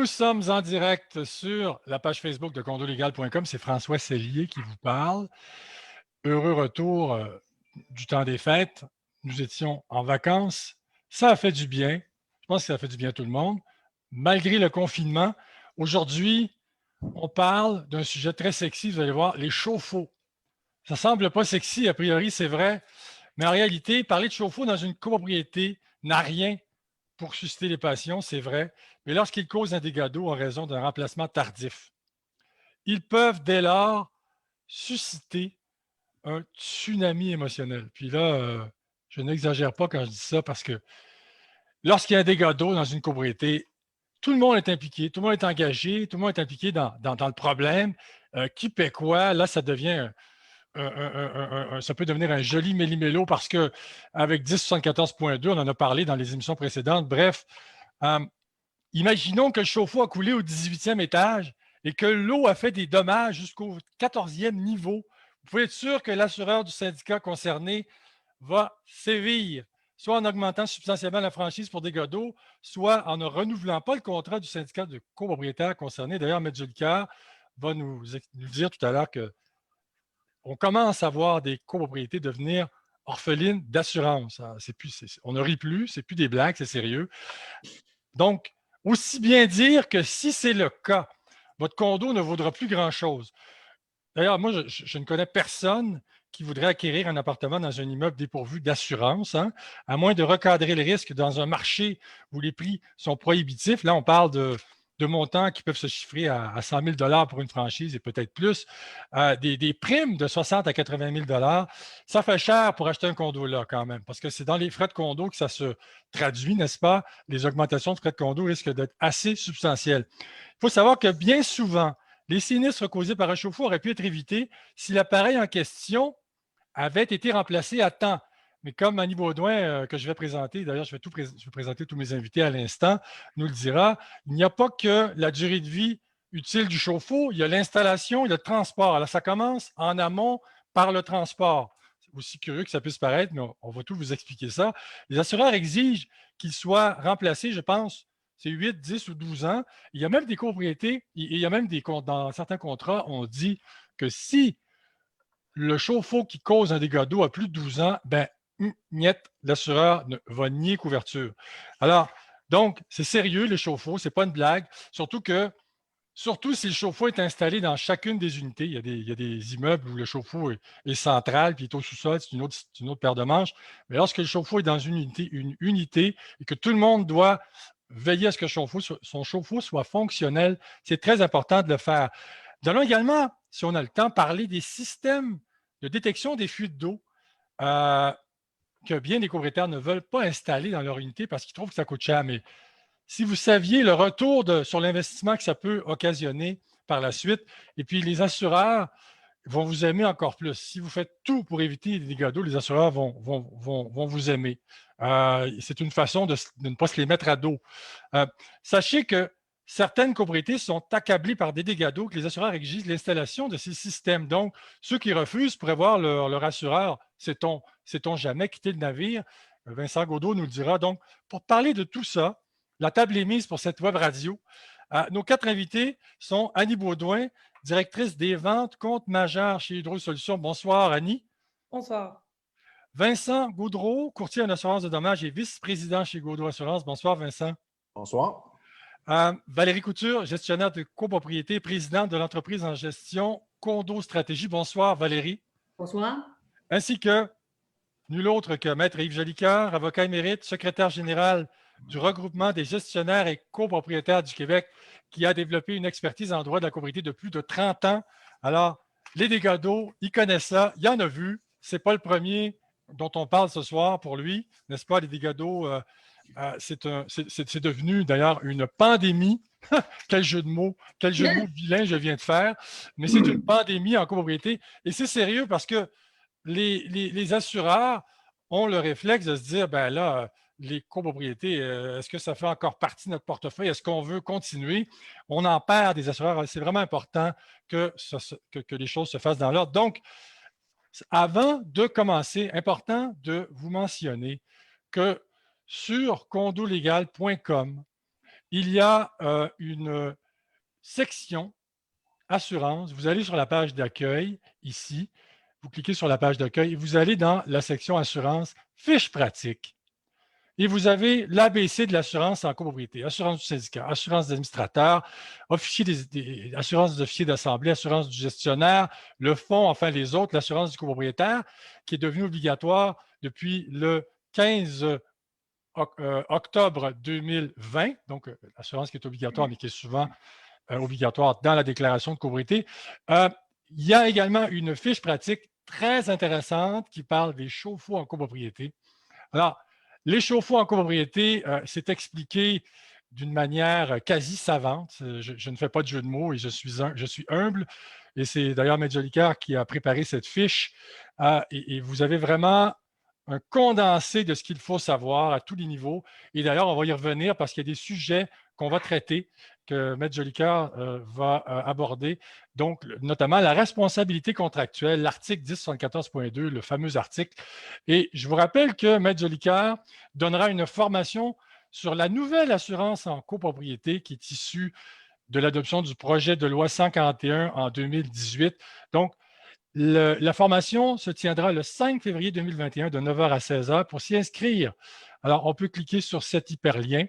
Nous sommes en direct sur la page Facebook de condolégal.com. C'est François Sellier qui vous parle. Heureux retour du temps des fêtes. Nous étions en vacances. Ça a fait du bien. Je pense que ça a fait du bien à tout le monde. Malgré le confinement, aujourd'hui, on parle d'un sujet très sexy. Vous allez voir, les chauffe-eau. Ça ne semble pas sexy, a priori, c'est vrai. Mais en réalité, parler de chauffe-eau dans une copropriété n'a rien pour susciter les passions, c'est vrai, mais lorsqu'ils causent un dégât d'eau en raison d'un remplacement tardif, ils peuvent dès lors susciter un tsunami émotionnel. Puis là, je n'exagère pas quand je dis ça parce que lorsqu'il y a un dégât d'eau dans une copropriété, tout le monde est impliqué, tout le monde est engagé, tout le monde est impliqué dans le problème. Qui paie quoi? Là, ça devient ça peut devenir un joli méli-mélo parce qu'avec 1074.2, on en a parlé dans les émissions précédentes. Bref, imaginons que le chauffe-eau a coulé au 18e étage et que l'eau a fait des dommages jusqu'au 14e niveau. Vous pouvez être sûr que l'assureur du syndicat concerné va sévir, soit en augmentant substantiellement la franchise pour dégâts d'eau, soit en ne renouvelant pas le contrat du syndicat de copropriétaires concerné. D'ailleurs, M. Julliard va nous dire tout à l'heure qu'on commence à voir des copropriétés devenir orphelines d'assurance. On ne rit plus, c'est plus des blagues, c'est sérieux. Donc, aussi bien dire que si c'est le cas, votre condo ne vaudra plus grand-chose. D'ailleurs, moi, je ne connais personne qui voudrait acquérir un appartement dans un immeuble dépourvu d'assurance, hein, à moins de recadrer le risque dans un marché où les prix sont prohibitifs. Là, on parle de montants qui peuvent se chiffrer à 100 000 pour une franchise et peut-être plus. Des primes de 60 à 80 000 ça fait cher pour acheter un condo là quand même, parce que c'est dans les frais de condo que ça se traduit, n'est-ce pas? Les augmentations de frais de condo risquent d'être assez substantielles. Il faut savoir que bien souvent, les sinistres causés par un chauffe-eau auraient pu être évités si l'appareil en question avait été remplacé à temps. Mais comme Annie Baudouin, que je vais présenter, d'ailleurs, je vais présenter tous mes invités à l'instant, nous le dira, il n'y a pas que la durée de vie utile du chauffe-eau, il y a l'installation et le transport. Alors, ça commence en amont par le transport. C'est aussi curieux que ça puisse paraître, mais on va tout vous expliquer ça. Les assureurs exigent qu'il soit remplacé, je pense, c'est 8, 10 ou 12 ans. Il y a même des copropriétés, il y a même dans certains contrats, on dit que si le chauffe-eau qui cause un dégât d'eau a plus de 12 ans, ben, niet, l'assureur va nier couverture. Alors, donc, c'est sérieux, les chauffe-eau, c'est pas une blague, surtout si le chauffe-eau est installé dans chacune des unités. Il y a des immeubles où le chauffe-eau est central, puis il est au sous-sol, c'est une autre paire de manches. Mais lorsque le chauffe-eau est dans une unité et que tout le monde doit veiller à ce que son chauffe-eau soit fonctionnel, c'est très important de le faire. Nous allons également, si on a le temps, parler des systèmes de détection des fuites d'eau que bien des propriétaires ne veulent pas installer dans leur unité parce qu'ils trouvent que ça coûte cher. Mais si vous saviez le retour sur l'investissement que ça peut occasionner par la suite, et puis les assureurs vont vous aimer encore plus. Si vous faites tout pour éviter les dégâts d'eau, les assureurs vont vous aimer. C'est une façon de ne pas se les mettre à dos. Sachez que certaines copropriétés sont accablées par des dégâts d'eau que les assureurs exigent l'installation de ces systèmes. Donc, ceux qui refusent pourraient voir leur assureur, sait-on jamais, quitter le navire. Vincent Gaudreault nous le dira. Donc, pour parler de tout ça, la table est mise pour cette web radio. Nos 4 invités sont Annie Baudouin, directrice des ventes, compte majeur chez Hydro Solutions. Bonsoir, Annie. Bonsoir. Vincent Gaudreault, courtier en assurance de dommages et vice-président chez Gaudreault Assurance. Bonsoir, Vincent. Bonsoir. Valérie Couture, gestionnaire de copropriété, présidente de l'entreprise en gestion Condo Stratégie. Bonsoir, Valérie. Bonsoir. Ainsi que nul autre que Maître Yves Jolicoeur, avocat émérite, secrétaire général du regroupement des gestionnaires et copropriétaires du Québec, qui a développé une expertise en droit de la copropriété de plus de 30 ans. Alors, les dégâts d'eau, il connaît ça, il en a vu. Ce n'est pas le premier dont on parle ce soir pour lui, n'est-ce pas? Les dégâts d'eau, c'est devenu d'ailleurs une pandémie. Quel jeu de mots vilain je viens de faire. Mais c'est une pandémie en copropriété. Et c'est sérieux parce que les assureurs ont le réflexe de se dire, ben là, les copropriétés, est-ce que ça fait encore partie de notre portefeuille? Est-ce qu'on veut continuer? On en perd des assureurs. C'est vraiment important que les choses se fassent dans l'ordre. Donc, avant de commencer, important de vous mentionner que sur condolégal.com, il y a une section assurance. Vous allez sur la page d'accueil ici, vous cliquez sur la page d'accueil et vous allez dans la section assurance, fiche pratique. Et vous avez l'ABC de l'assurance en copropriété, assurance du syndicat, assurance d'administrateur, assurance des officiers d'assemblée, assurance du gestionnaire, le fonds, enfin les autres, l'assurance du copropriétaire, qui est devenue obligatoire depuis le 15 octobre 2020, donc l'assurance qui est obligatoire, mais qui est souvent obligatoire dans la déclaration de copropriété. Il y a également une fiche pratique très intéressante qui parle des chauffe-eau en copropriété. Alors, les chauffe-eau en copropriété, c'est expliqué d'une manière quasi savante. Je ne fais pas de jeu de mots et je suis humble. Et c'est d'ailleurs Maître Jolicoeur qui a préparé cette fiche. Et vous avez vraiment un condensé de ce qu'il faut savoir à tous les niveaux. Et d'ailleurs, on va y revenir parce qu'il y a des sujets qu'on va traiter, que Maître Jolicoeur va aborder. Donc, notamment la responsabilité contractuelle, l'article 1074.2, le fameux article. Et je vous rappelle que Maître Jolicoeur donnera une formation sur la nouvelle assurance en copropriété qui est issue de l'adoption du projet de loi 141 en 2018. Donc, la formation se tiendra le 5 février 2021 de 9h à 16h pour s'y inscrire. Alors, on peut cliquer sur cet hyperlien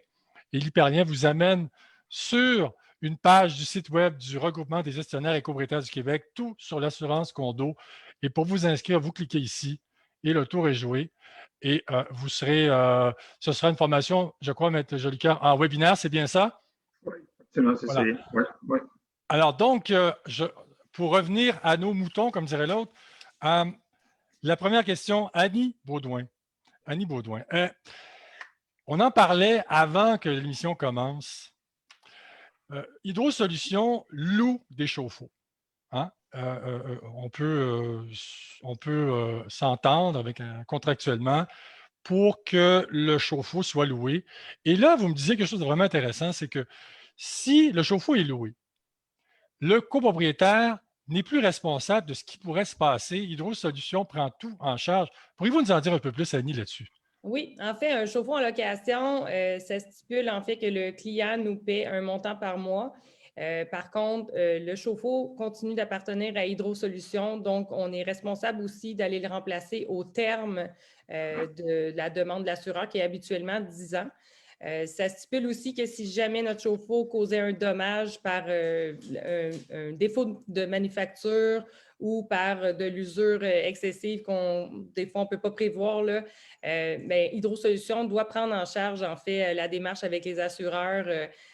et l'hyperlien vous amène sur une page du site web du Regroupement des gestionnaires et copropriétaires du Québec, tout sur l'assurance condo. Et pour vous inscrire, vous cliquez ici et le tour est joué. Et vous serez, ce sera une formation, je crois, Maître Jolicoeur, en webinaire, c'est bien ça? Oui, absolument, c'est ça. Ouais, ouais. Alors donc, pour revenir à nos moutons, comme dirait l'autre, la première question, Annie Baudouin. Annie Baudouin. On en parlait avant que l'émission commence. Hydro Solutions loue des chauffe-eau. Hein? On peut s'entendre contractuellement pour que le chauffe-eau soit loué. Et là, vous me disiez quelque chose de vraiment intéressant, c'est que si le chauffe-eau est loué, le copropriétaire n'est plus responsable de ce qui pourrait se passer. Hydro Solutions prend tout en charge. Pourriez-vous nous en dire un peu plus, Annie, là-dessus? Oui, en fait, un chauffe-eau en location, ça stipule en fait que le client nous paie un montant par mois. Par contre, le chauffe-eau continue d'appartenir à Hydro Solutions, donc on est responsable aussi d'aller le remplacer au terme de la demande de l'assureur qui est habituellement 10 ans. Ça stipule aussi que si jamais notre chauffe-eau causait un dommage par un défaut de manufacture ou par de l'usure excessive qu'on des fois on ne peut pas prévoir, là, bien, Hydro Solutions doit prendre en charge en fait la démarche avec les assureurs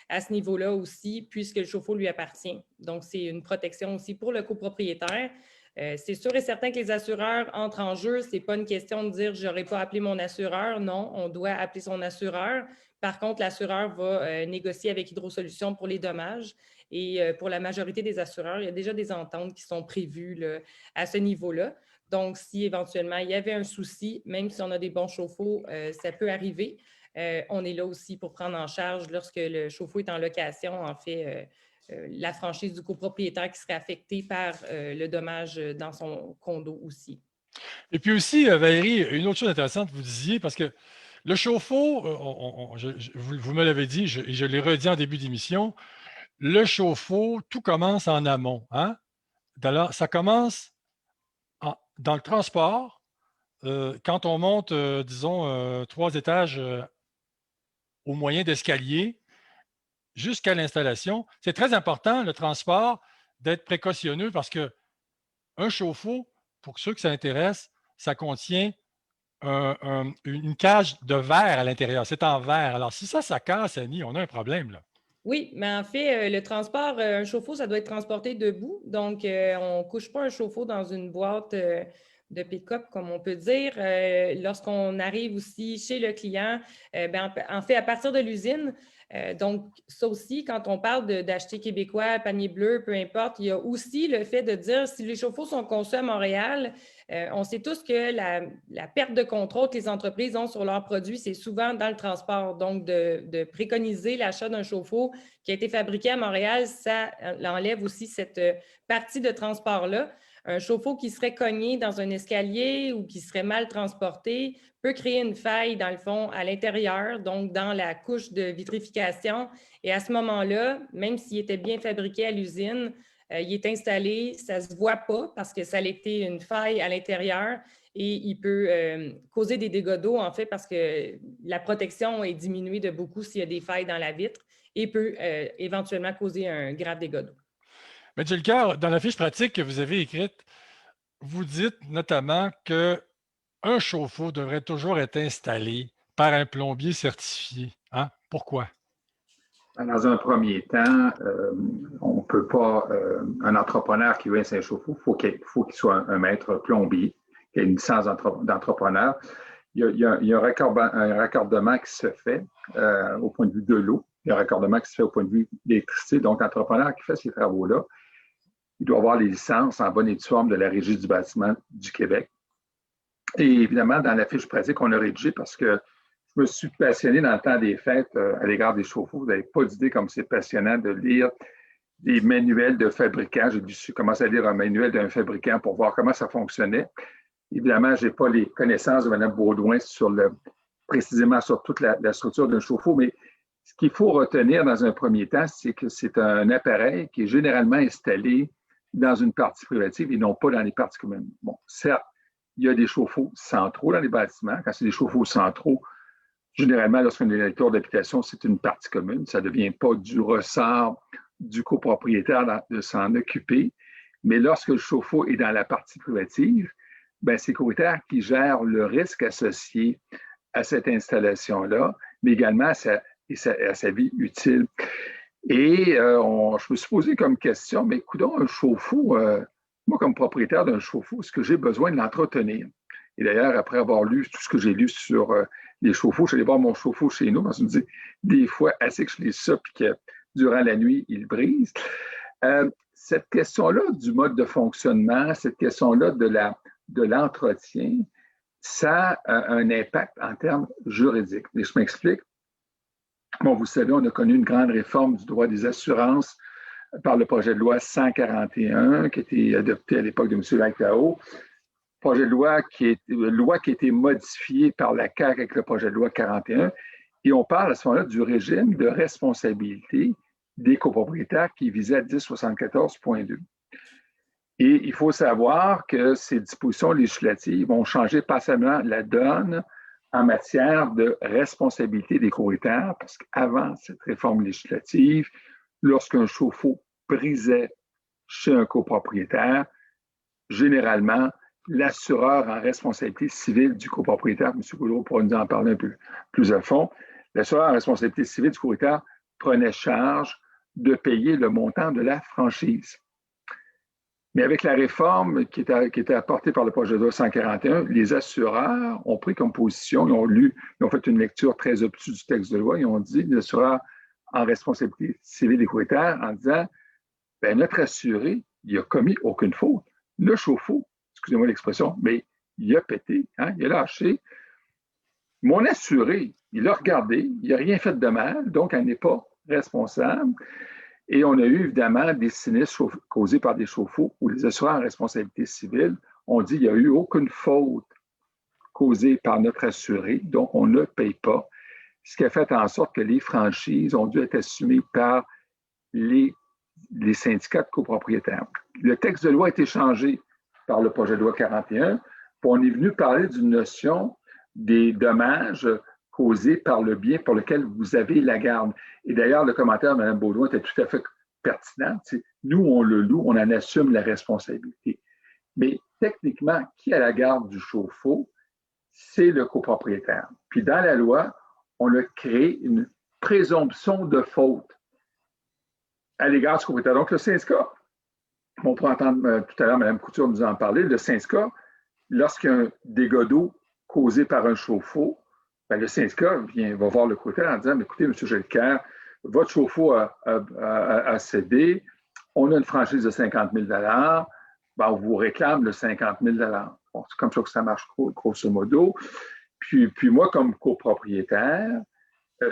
à ce niveau-là aussi, puisque le chauffe-eau lui appartient. Donc, c'est une protection aussi pour le copropriétaire. C'est sûr et certain que les assureurs entrent en jeu. Ce n'est pas une question de dire « je n'aurais pas appelé mon assureur ». Non, on doit appeler son assureur. Par contre, l'assureur va négocier avec Hydro Solutions pour les dommages. Et pour la majorité des assureurs, il y a déjà des ententes qui sont prévues là, à ce niveau-là. Donc, si éventuellement il y avait un souci, même si on a des bons chauffe-eau, ça peut arriver. On est là aussi pour prendre en charge lorsque le chauffe-eau est en location, en fait, la franchise du copropriétaire qui serait affectée par le dommage dans son condo aussi. Et puis aussi, Valérie, une autre chose intéressante, vous disiez, parce que le chauffe-eau, vous me l'avez dit, et je l'ai redit en début d'émission, le chauffe-eau, tout commence en amont. Hein? Alors, ça commence dans le transport, quand on monte, disons, 3 étages au moyen d'escalier jusqu'à l'installation. C'est très important, le transport, d'être précautionneux parce qu'un chauffe-eau, pour ceux que ça intéresse, ça contient une cage de verre à l'intérieur. C'est en verre. Alors, si ça casse, Annie, on a un problème, là. Oui, mais en fait, le transport, un chauffe-eau, ça doit être transporté debout. Donc, on ne couche pas un chauffe-eau dans une boîte de pick-up, comme on peut dire. Lorsqu'on arrive aussi chez le client, ben, en fait, à partir de l'usine, donc ça aussi, quand on parle d'acheter québécois, panier bleu, peu importe, il y a aussi le fait de dire si les chauffe-eau sont conçus à Montréal, on sait tous que la perte de contrôle que les entreprises ont sur leurs produits, c'est souvent dans le transport. Donc, de préconiser l'achat d'un chauffe-eau qui a été fabriqué à Montréal, ça enlève aussi cette partie de transport-là. Un chauffe-eau qui serait cogné dans un escalier ou qui serait mal transporté peut créer une faille, dans le fond, à l'intérieur, donc dans la couche de vitrification. Et à ce moment-là, même s'il était bien fabriqué à l'usine, il est installé, ça ne se voit pas parce que ça a été une faille à l'intérieur et il peut causer des dégâts d'eau, en fait, parce que la protection est diminuée de beaucoup s'il y a des failles dans la vitre et peut éventuellement causer un grave dégât d'eau. M. Lecœur, dans la fiche pratique que vous avez écrite, vous dites notamment qu'un chauffe-eau devrait toujours être installé par un plombier certifié. Hein? Pourquoi? Dans un premier temps, on ne peut pas, un entrepreneur qui veut installer un chauffe-eau, il faut qu'il soit un maître plombier, qui ait une licence d'entrepreneur. Il y a un raccordement qui se fait au point de vue de l'eau, il y a un raccordement qui se fait au point de vue de l'électricité. Donc, l'entrepreneur qui fait ces travaux-là, il doit avoir les licences en bonne et due forme de la Régie du bâtiment du Québec. Et évidemment, dans la fiche pratique, on a rédigé parce que je me suis passionné dans le temps des fêtes à l'égard des chauffe-eau. Vous n'avez pas d'idée comme c'est passionnant de lire des manuels de fabricants. J'ai dû commencer à lire un manuel d'un fabricant pour voir comment ça fonctionnait. Évidemment, je n'ai pas les connaissances de Mme Baudouin précisément sur toute la structure d'un chauffe-eau, mais ce qu'il faut retenir dans un premier temps, c'est que c'est un appareil qui est généralement installé dans une partie privative et non pas dans les parties communes. Bon, certes, il y a des chauffe-eau centraux dans les bâtiments. Quand c'est des chauffe-eau centraux, généralement, lorsqu'on est dans les tours d'habitation, c'est une partie commune. Ça ne devient pas du ressort du copropriétaire de s'en occuper. Mais lorsque le chauffe-eau est dans la partie privative, ben, c'est le copropriétaire qui gère le risque associé à cette installation-là, mais également à sa vie utile. Et je me suis posé comme question, mais coudonc, un chauffe-eau, moi, comme propriétaire d'un chauffe-eau, est-ce que j'ai besoin de l'entretenir? Et d'ailleurs, après avoir lu tout ce que j'ai lu sur les chauffe-eau, je suis allé voir mon chauffe-eau chez nous, parce que je me dis, des fois, assez que je lis ça, puis que durant la nuit, il brise. Cette question-là du mode de fonctionnement, cette question-là de l'entretien, ça a un impact en termes juridiques. Et je m'explique. Bon, vous savez, on a connu une grande réforme du droit des assurances par le projet de loi 141 qui a été adopté à l'époque de M. Lacao. Projet de loi qui a été modifié par la CAQ avec le projet de loi 41. Et on parle à ce moment-là du régime de responsabilité des copropriétaires qui visait à 1074.2. Et il faut savoir que ces dispositions législatives vont changer pas seulement la donne en matière de responsabilité des copropriétaires, parce qu'avant cette réforme législative, lorsqu'un chauffe-eau brisait chez un copropriétaire, généralement, l'assureur en responsabilité civile du copropriétaire, M. Goulot pourra nous en parler un peu plus à fond, l'assureur en responsabilité civile du copropriétaire prenait charge de payer le montant de la franchise. Mais avec la réforme qui était apportée par le projet de loi 141, les assureurs ont pris comme position, ils ont fait une lecture très obtuse du texte de loi, ils ont dit, les assureurs en responsabilité civile des copropriétaires, en disant, ben, notre assuré, il n'a commis aucune faute. Le chauffe-eau, excusez-moi l'expression, mais il a pété, hein, il a lâché. Mon assuré, il a regardé, il n'a rien fait de mal, donc elle n'est pas responsable. Et on a eu évidemment des sinistres causés par des chauffe-eau où les assureurs en responsabilité civile ont dit qu'il n'y a eu aucune faute causée par notre assuré, donc on ne paye pas. Ce qui a fait en sorte que les franchises ont dû être assumées par les syndicats de copropriétaires. Le texte de loi a été changé par le projet de loi 41, puis on est venu parler d'une notion des dommages causés par le bien pour lequel vous avez la garde. Et d'ailleurs, le commentaire de Mme Baudouin était tout à fait pertinent. Nous, on le loue, on en assume la responsabilité. Mais techniquement, qui a la garde du chauffe-eau? C'est le copropriétaire. Puis dans la loi, on a créé une présomption de faute à l'égard du copropriétaire. Donc, le syndicat, on pourra entendre tout à l'heure Mme Couture nous en parler, le syndicat, lorsqu'il y a un dégât d'eau causé par un chauffe-eau, ben, le syndicat va voir le copropriétaire en disant, écoutez, M. Gelker, votre chauffe-eau a cédé, on a une franchise de 50 000 $, ben, on vous réclame le 50 000 $. Bon, c'est comme ça que ça marche, grosso modo. Puis moi, comme copropriétaire,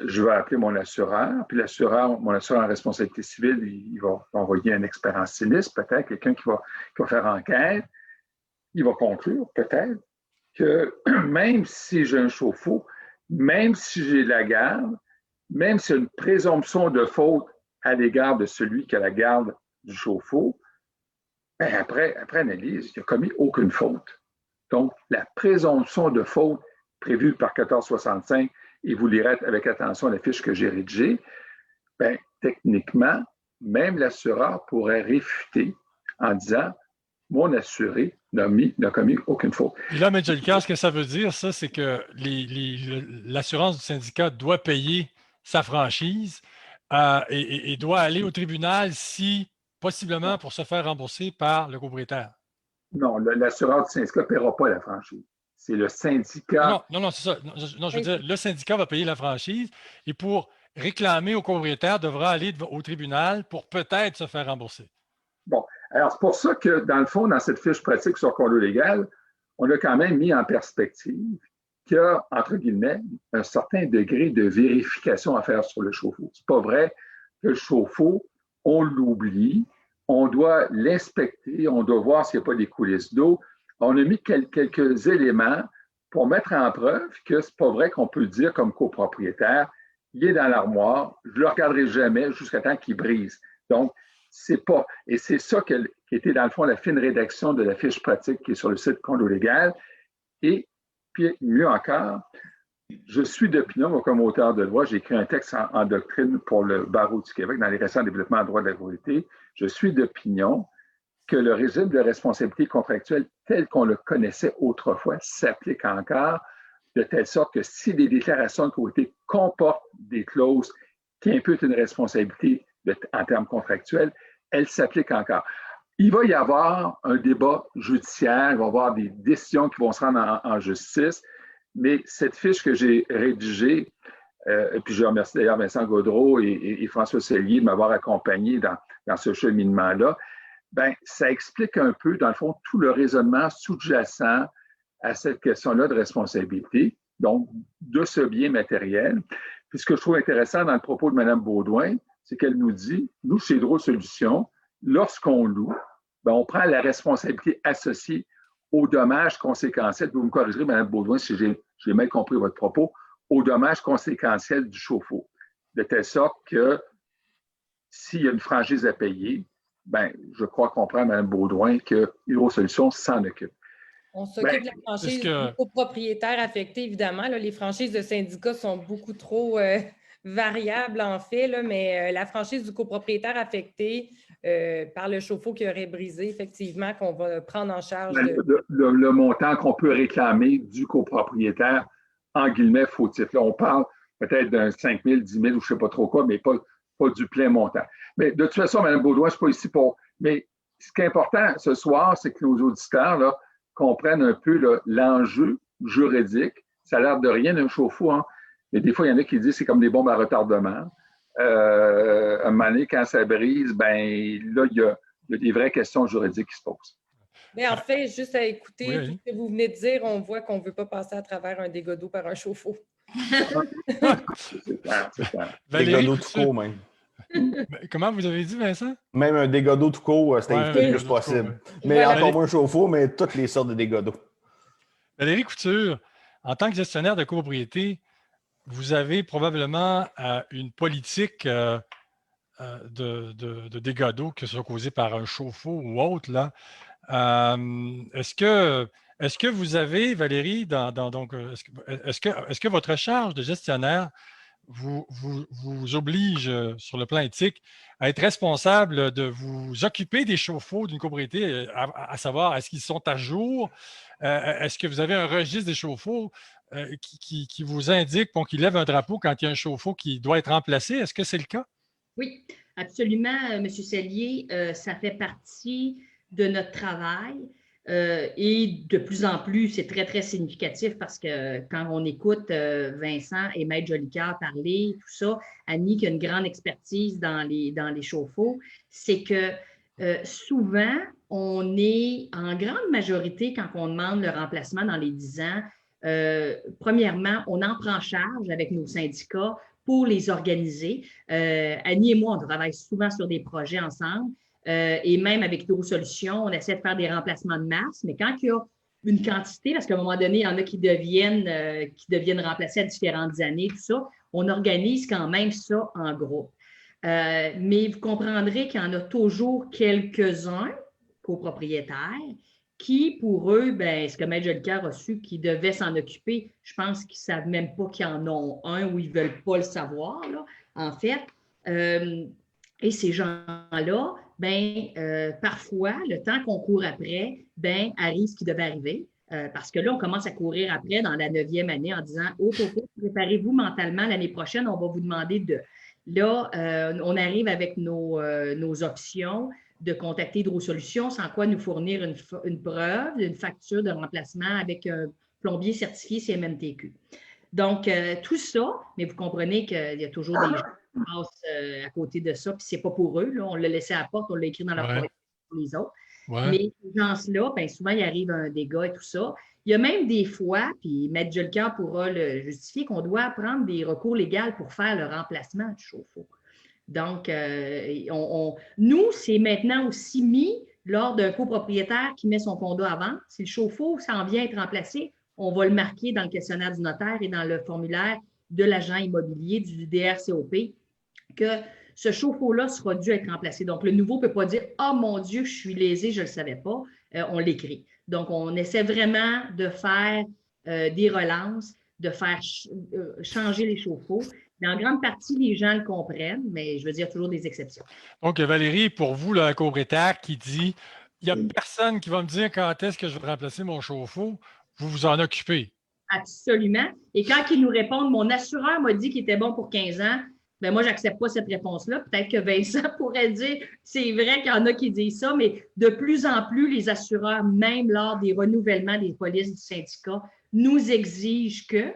je vais appeler mon assureur, puis mon assureur en responsabilité civile, il va envoyer un expert en sinistre, peut-être, quelqu'un qui va faire enquête. Il va conclure, peut-être, que même si j'ai un chauffe-eau, même si j'ai la garde, même s'il y a une présomption de faute à l'égard de celui qui a la garde du chauffe-eau, ben après analyse, il n'a commis aucune faute. Donc, la présomption de faute prévue par 1465, et vous lirez avec attention la fiche que j'ai rédigée, ben, techniquement, même l'assureur pourrait réfuter en disant mon assuré n'a commis aucune faute. Et là, M. Jolicoeur, ce que ça veut dire, ça, c'est que l'assurance du syndicat doit payer sa franchise et doit aller au tribunal si, possiblement, pour se faire rembourser par le copropriétaire. Non, l'assureur du syndicat ne paiera pas la franchise. C'est le syndicat. Non, c'est ça. Non, je veux dire, le syndicat va payer la franchise et pour réclamer au copropriétaire, devra aller au tribunal pour peut-être se faire rembourser. Bon, alors c'est pour ça que, dans le fond, dans cette fiche pratique sur condo légal, on a quand même mis en perspective qu'il y a, entre guillemets, un certain degré de vérification à faire sur le chauffe-eau. C'est pas vrai que le chauffe-eau, on l'oublie, on doit l'inspecter, on doit voir s'il n'y a pas des coulisses d'eau. On a mis quelques éléments pour mettre en preuve que c'est pas vrai qu'on peut le dire comme copropriétaire, il est dans l'armoire, je ne le regarderai jamais jusqu'à temps qu'il brise. Donc, c'est pas. Et c'est ça qui était, dans le fond, la fine rédaction de la fiche pratique qui est sur le site Condo Légal. Et puis, mieux encore, je suis d'opinion, comme auteur de loi, j'ai écrit un texte en doctrine pour le Barreau du Québec dans les récents développements en droit de la propriété. Je suis d'opinion que le régime de responsabilité contractuelle tel qu'on le connaissait autrefois s'applique encore, de telle sorte que si les déclarations de propriété comportent des clauses qui imputent une responsabilité en termes contractuels, elles s'appliquent encore. Il va y avoir un débat judiciaire, il va y avoir des décisions qui vont se rendre en justice, mais cette fiche que j'ai rédigée, et puis je remercie d'ailleurs Vincent Gaudreau et François Sellier de m'avoir accompagné dans ce cheminement-là, ben, ça explique un peu, dans le fond, tout le raisonnement sous-jacent à cette question-là de responsabilité, donc de ce bien matériel. Puis ce que je trouve intéressant dans le propos de Mme Beaudoin, c'est qu'elle nous dit, nous, chez Hydro Solutions, lorsqu'on loue, ben, on prend la responsabilité associée aux dommages conséquentiels. Vous me corrigerez, Mme Beaudoin, si j'ai mal compris votre propos, aux dommages conséquentiels du chauffe-eau. De telle sorte que s'il y a une franchise à payer, ben, je crois comprendre, Mme Beaudoin, que Hydro Solutions s'en occupe. On s'occupe de la franchise du copropriétaire affecté, évidemment. Là, les franchises de syndicats sont beaucoup trop variables, en fait, là, mais la franchise du copropriétaire affecté par le chauffe-eau qui aurait brisé, effectivement, qu'on va prendre en charge. Le montant qu'on peut réclamer du copropriétaire, en guillemets, fautif. Là, on parle peut-être d'un 5 000, 10 000 ou je ne sais pas trop quoi, mais pas du plein montant. Mais de toute façon, Mme Beaudoin, je ne suis pas ici pour... Mais ce qui est important ce soir, c'est que nos auditeurs là, comprennent un peu l'enjeu juridique. Ça a l'air de rien d'un chauffe-eau. Hein? Mais des fois, il y en a qui disent que c'est comme des bombes à retardement. À un moment donné, quand ça brise, ben là, il y a des vraies questions juridiques qui se posent. Mais en fait, juste à écouter tout ce que vous venez de dire, on voit qu'on ne veut pas passer à travers un dégât d'eau par un chauffe-eau. C'est clair. Dégât d'eau tout court, même. Comment vous avez dit, Vincent? Même un dégât d'eau tout court, c'était évité le plus possible. Mais voilà. encore moins un chauffe-eau, mais toutes les sortes de dégâts d'eau. Valérie Couture, en tant que gestionnaire de copropriété, vous avez probablement une politique de dégâts d'eau que ce soit causé par un chauffe-eau ou autre. Là. Est-ce que vous avez, Valérie, est-ce que votre charge de gestionnaire vous oblige, sur le plan éthique, à être responsable de vous occuper des chauffe-eau d'une copropriété, à savoir, est-ce qu'ils sont à jour? Est-ce que vous avez un registre des chauffe-eau qui vous indique, qui lève un drapeau quand il y a un chauffe-eau qui doit être remplacé? Est-ce que c'est le cas? Oui, absolument, M. Sellier. Ça fait partie de notre travail. Et de plus en plus, c'est très, très significatif parce que quand on écoute Vincent et Maître Jolicoeur parler, tout ça, Annie qui a une grande expertise dans les chauffe-eau, c'est que souvent, on est en grande majorité, quand on demande le remplacement dans les 10 ans, premièrement, on en prend charge avec nos syndicats pour les organiser. Annie et moi, on travaille souvent sur des projets ensemble et même avec Hydrosolutions, on essaie de faire des remplacements de masse, mais quand il y a une quantité, parce qu'à un moment donné, il y en a qui deviennent remplacés à différentes années, tout ça, on organise quand même ça en groupe. Mais vous comprendrez qu'il y en a toujours quelques-uns copropriétaires qui, pour eux, ben, ce que Maître Jolicoeur a su qu'ils devaient s'en occuper, je pense qu'ils ne savent même pas qu'ils en ont un ou ils ne veulent pas le savoir, là, en fait. Et ces gens-là, ben, parfois, le temps qu'on court après, ben, arrive ce qui devait arriver. Parce que là, on commence à courir après dans la 9e année en disant oh, préparez-vous mentalement, l'année prochaine, on va vous demander de. Là, on arrive avec nos options de contacter Hydrosolutions, sans quoi nous fournir une preuve, une facture de remplacement avec un plombier certifié CMMTQ. Donc, tout ça, mais vous comprenez qu'il y a toujours des gens qui passent à côté de ça, puis c'est pas pour eux. Là, on l'a laissé à la porte, on l'a écrit dans leur projet pour les autres. Ouais. Mais ces gens-là, bien, souvent, il arrive un dégât et tout ça. Il y a même des fois, puis Maître Jolicoeur pourra le justifier, qu'on doit prendre des recours légaux pour faire le remplacement du chauffe-eau. Donc, nous, c'est maintenant aussi mis lors d'un copropriétaire qui met son condo à vendre. Si le chauffe-eau s'en vient être remplacé, on va le marquer dans le questionnaire du notaire et dans le formulaire de l'agent immobilier du DRCOP que ce chauffe-eau-là sera dû être remplacé. Donc, le nouveau ne peut pas dire « Ah, mon Dieu, je suis lésé, je ne le savais pas. » On l'écrit. Donc, on essaie vraiment de faire des relances, de faire changer les chauffe-eau. Mais en grande partie, les gens le comprennent, mais je veux dire toujours des exceptions. Donc, Valérie, pour vous, là, un copropriétaire qui dit « Il n'y a personne qui va me dire quand est-ce que je vais remplacer mon chauffe-eau, vous vous en occupez. » Absolument. Et quand ils nous répondent « Mon assureur m'a dit qu'il était bon pour 15 ans », bien, moi, je n'accepte pas cette réponse-là. Peut-être que Vincent pourrait dire « C'est vrai qu'il y en a qui disent ça », mais de plus en plus, les assureurs, même lors des renouvellements des polices du syndicat, nous exigent que,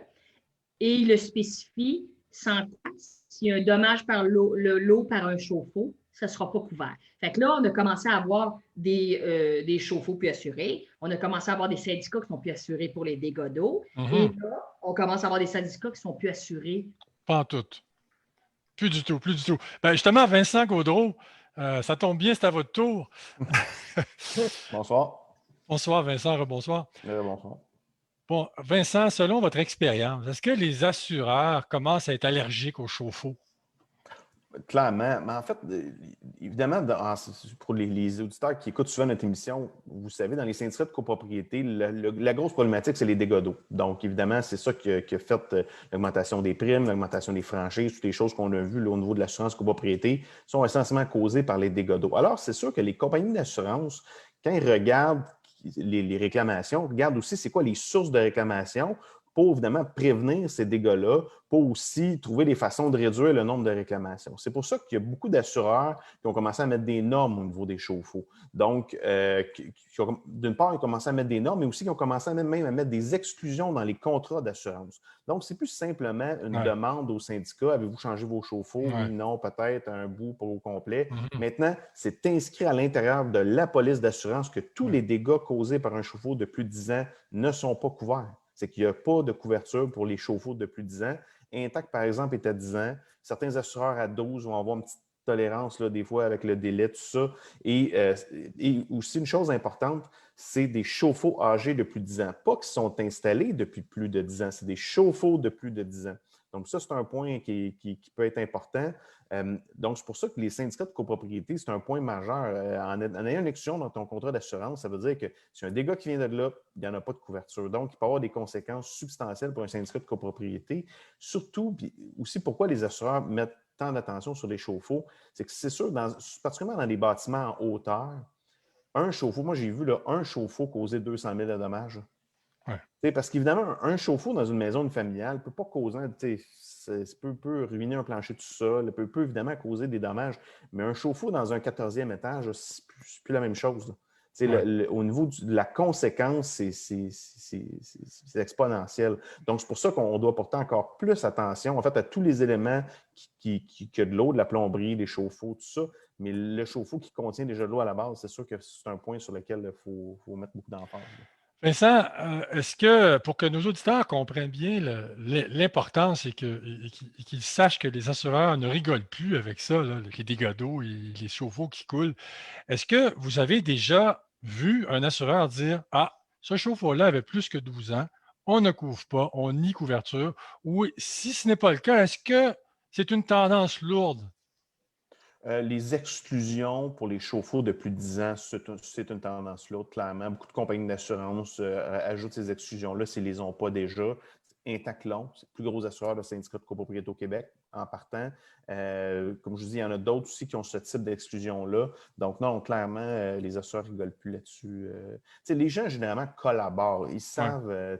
et ils le spécifient, sans quoi, s'il y a un dommage par l'eau par un chauffe-eau, ça ne sera pas couvert. Fait que là, on a commencé à avoir des chauffe-eau plus assurés. On a commencé à avoir des syndicats qui sont plus assurés pour les dégâts d'eau. Et là, on commence à avoir des syndicats qui sont plus assurés. Pas en tout. Plus du tout, plus du tout. Ben justement, Vincent Gaudreault, ça tombe bien, c'est à votre tour. Bonsoir. Bonsoir, Vincent. Rebonsoir. Bonsoir. Bon, Vincent, selon votre expérience, est-ce que les assureurs commencent à être allergiques aux chauffe-eau? Clairement. Mais en fait, évidemment, pour les auditeurs qui écoutent souvent notre émission, vous savez, dans les syndicats de copropriété, la grosse problématique, c'est les dégâts d'eau. Donc, évidemment, c'est ça qui a fait l'augmentation des primes, l'augmentation des franchises, toutes les choses qu'on a vues là, au niveau de l'assurance copropriété sont essentiellement causées par les dégâts d'eau. Alors, c'est sûr que les compagnies d'assurance, quand ils regardent les réclamations, regardent aussi c'est quoi les sources de réclamation pour évidemment prévenir ces dégâts-là, pour aussi trouver des façons de réduire le nombre de réclamations. C'est pour ça qu'il y a beaucoup d'assureurs qui ont commencé à mettre des normes au niveau des chauffe-eau. Donc, d'une part, ils ont commencé à mettre des normes, mais aussi qui ont commencé même à mettre des exclusions dans les contrats d'assurance. Donc, c'est plus simplement une demande au syndicat. Avez-vous changé vos chauffe-eau? Oui, non, peut-être, un bout pour au complet. Maintenant, c'est inscrit à l'intérieur de la police d'assurance que tous les dégâts causés par un chauffe-eau de plus de 10 ans ne sont pas couverts. C'est qu'il n'y a pas de couverture pour les chauffe-eau de plus de 10 ans. Intact, par exemple, est à 10 ans. Certains assureurs à 12 vont avoir une petite tolérance, là, des fois, avec le délai, tout ça. Et aussi, une chose importante, c'est des chauffe-eau âgés de plus de 10 ans. Pas qui sont installés depuis plus de 10 ans, c'est des chauffe-eau de plus de 10 ans. Donc, ça, c'est un point qui peut être important. Donc, c'est pour ça que les syndicats de copropriété, c'est un point majeur. En ayant une exclusion dans ton contrat d'assurance, ça veut dire que si un dégât qui vient de là, il n'y en a pas de couverture. Donc, il peut y avoir des conséquences substantielles pour un syndicat de copropriété. Surtout, puis aussi pourquoi les assureurs mettent tant d'attention sur les chauffe-eau, c'est que c'est sûr, particulièrement dans les bâtiments en hauteur, un chauffe-eau, moi j'ai vu là, un chauffe-eau causer 200 000 de dommages. Ouais. Parce qu'évidemment, un chauffe-eau dans une maison familiale ne peut pas causer, ça peut ruiner un plancher de sol, peut évidemment causer des dommages, mais un chauffe-eau dans un 14e étage, c'est plus la même chose. Au niveau de la conséquence, c'est exponentiel. Donc, c'est pour ça qu'on doit porter encore plus attention, en fait, à tous les éléments qui a de l'eau, de la plomberie, des chauffe-eau, tout ça. Mais le chauffe-eau qui contient déjà de l'eau à la base, c'est sûr que c'est un point sur lequel il faut mettre beaucoup d'emphase. Vincent, est-ce que, pour que nos auditeurs comprennent bien l'importance et qu'ils sachent que les assureurs ne rigolent plus avec ça, là, les dégâts d'eau et les chauffe-eau qui coulent, est-ce que vous avez déjà vu un assureur dire: «Ah, ce chauffe-eau-là avait plus que 12 ans, on ne couvre pas, on nie couverture», ou si ce n'est pas le cas, est-ce que c'est une tendance lourde? Les exclusions pour les chauffe-eau de plus de 10 ans, c'est une tendance lourde, clairement. Beaucoup de compagnies d'assurance ajoutent ces exclusions-là s'ils ne les ont pas déjà. Intaclon, c'est le plus gros assureur de syndicat de copropriété au Québec, en partant. Comme je vous dis, il y en a d'autres aussi qui ont ce type d'exclusion-là. Donc, non, clairement, les assureurs ne rigolent plus là-dessus. Les gens, généralement, collaborent. Ils savent,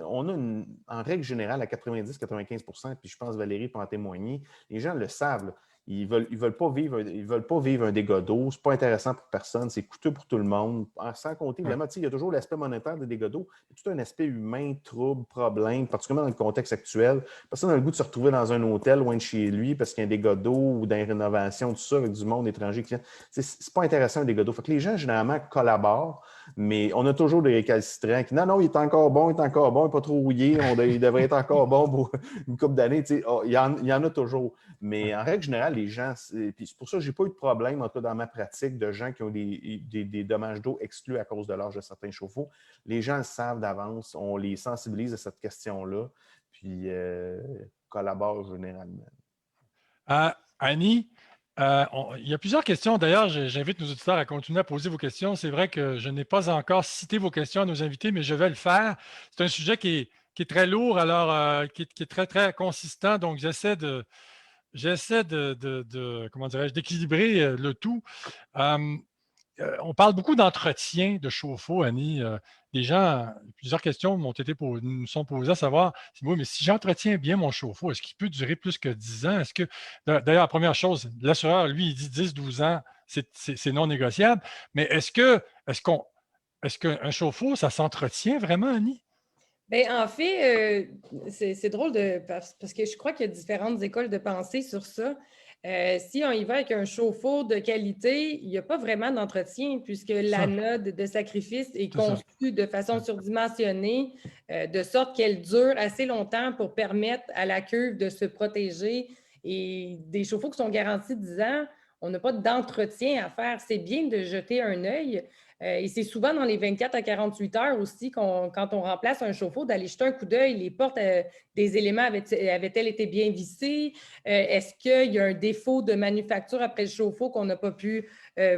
on a en règle générale à 90-95 %, puis je pense Valérie peut en témoigner, les gens le savent, là. Ils veulent pas vivre un dégât d'eau. Ce n'est pas intéressant pour personne. C'est coûteux pour tout le monde. Sans compter, évidemment, il y a toujours l'aspect monétaire des dégâts d'eau. Il y a tout un aspect humain, trouble, problème, particulièrement dans le contexte actuel. Personne n'a le goût de se retrouver dans un hôtel loin de chez lui parce qu'il y a un dégât d'eau ou dans une rénovation, tout ça, avec du monde étranger. C'est pas intéressant, un dégât d'eau. Fait que les gens, généralement, collaborent, mais on a toujours des récalcitrants qui, non, il est encore bon, il n'est pas trop rouillé, il devrait être encore bon pour une couple d'années. Il y en a toujours. Mais en règle générale, les gens, puis c'est pour ça que je n'ai pas eu de problème, en tout cas dans ma pratique, de gens qui ont des dommages d'eau exclus à cause de l'âge de certains chauffe-eau. Les gens le savent d'avance, on les sensibilise à cette question-là, puis collaborent généralement. Annie, il y a plusieurs questions. D'ailleurs, j'invite nos auditeurs à continuer à poser vos questions. C'est vrai que je n'ai pas encore cité vos questions à nos invités, mais je vais le faire. C'est un sujet qui est très lourd, alors qui est très, très consistant. Donc, j'essaie comment dirais-je, d'équilibrer le tout. On parle beaucoup d'entretien de chauffe-eau, Annie. Plusieurs questions nous sont posées à savoir, oui, mais si j'entretiens bien mon chauffe-eau, est-ce qu'il peut durer plus que 10 ans? D'ailleurs, la première chose, l'assureur, lui, il dit 10-12 ans, c'est non négociable. Mais est-ce qu'un chauffe-eau, ça s'entretient vraiment, Annie? Bien, en fait, c'est drôle parce que je crois qu'il y a différentes écoles de pensée sur ça. Si on y va avec un chauffe-eau de qualité, il n'y a pas vraiment d'entretien puisque l'anode de sacrifice est conçue de façon surdimensionnée, de sorte qu'elle dure assez longtemps pour permettre à la cuve de se protéger. Et des chauffe-eau qui sont garantis 10 ans, on n'a pas d'entretien à faire. C'est bien de jeter un œil. Et c'est souvent dans les 24 à 48 heures aussi, quand on remplace un chauffe-eau, d'aller jeter un coup d'œil. Les portes des éléments avaient-elles été bien vissées? Est-ce qu'il y a un défaut de manufacture après le chauffe-eau qu'on n'a pas pu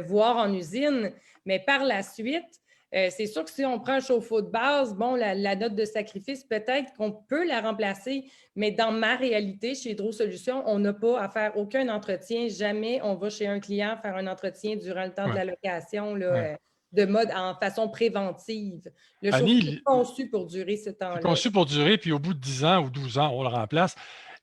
voir en usine? Mais par la suite, c'est sûr que si on prend un chauffe-eau de base, bon, la note de sacrifice, peut-être qu'on peut la remplacer, mais dans ma réalité, chez Hydro Solutions, on n'a pas à faire aucun entretien. Jamais on va chez un client faire un entretien durant le temps de la location, là, de mode en façon préventive. Le chauffe-eau est conçu pour durer ce temps-là. C'est conçu pour durer, puis au bout de 10 ans ou 12 ans, on le remplace.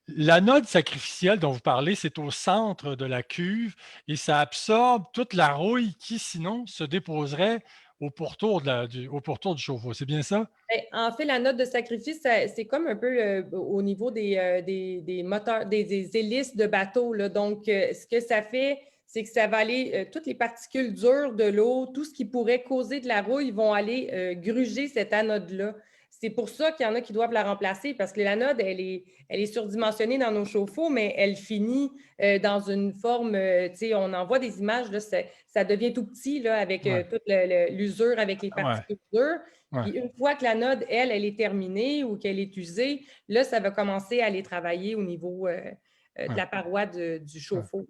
L'anode sacrificielle dont vous parlez, c'est au centre de la cuve et ça absorbe toute la rouille qui, sinon, se déposerait au pourtour du chauffe-eau. C'est bien ça? En fait, la note de sacrifice, c'est comme un peu au niveau des moteurs, des hélices de bateau, là. Donc, ce que ça fait, c'est que ça va aller, toutes les particules dures de l'eau, tout ce qui pourrait causer de la rouille, vont aller gruger cette anode-là. C'est pour ça qu'il y en a qui doivent la remplacer parce que l'anode, elle est surdimensionnée dans nos chauffe-eau, mais elle finit dans une forme, tu sais, on en voit des images, là, ça devient tout petit là, avec toute l'usure, avec les particules dures. Puis une fois que l'anode, elle est terminée ou qu'elle est usée, là, ça va commencer à aller travailler au niveau de la paroi du chauffe-eau.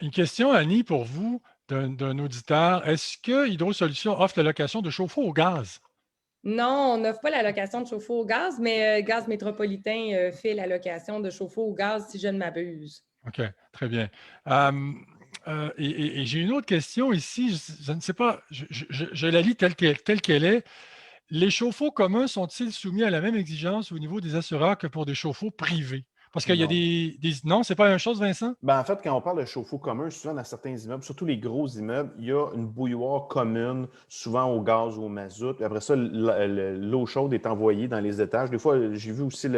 Une question, Annie, pour vous, d'un auditeur. Est-ce que Hydro Solutions offre la location de chauffe-eau au gaz? Non, on n'offre pas la location de chauffe-eau au gaz, mais Gaz Métropolitain fait la location de chauffe-eau au gaz, si je ne m'abuse. OK, très bien. Et j'ai une autre question ici. Je ne sais pas, je la lis telle qu'elle est. Les chauffe-eau communs sont-ils soumis à la même exigence au niveau des assureurs que pour des chauffe-eau privés? Parce qu'il y a Non, c'est pas la même chose, Vincent? En fait, quand on parle de chauffe-eau commun, souvent dans certains immeubles, surtout les gros immeubles, il y a une bouilloire commune, souvent au gaz ou au mazout. Puis après ça, l'eau chaude est envoyée dans les étages. Des fois, j'ai vu aussi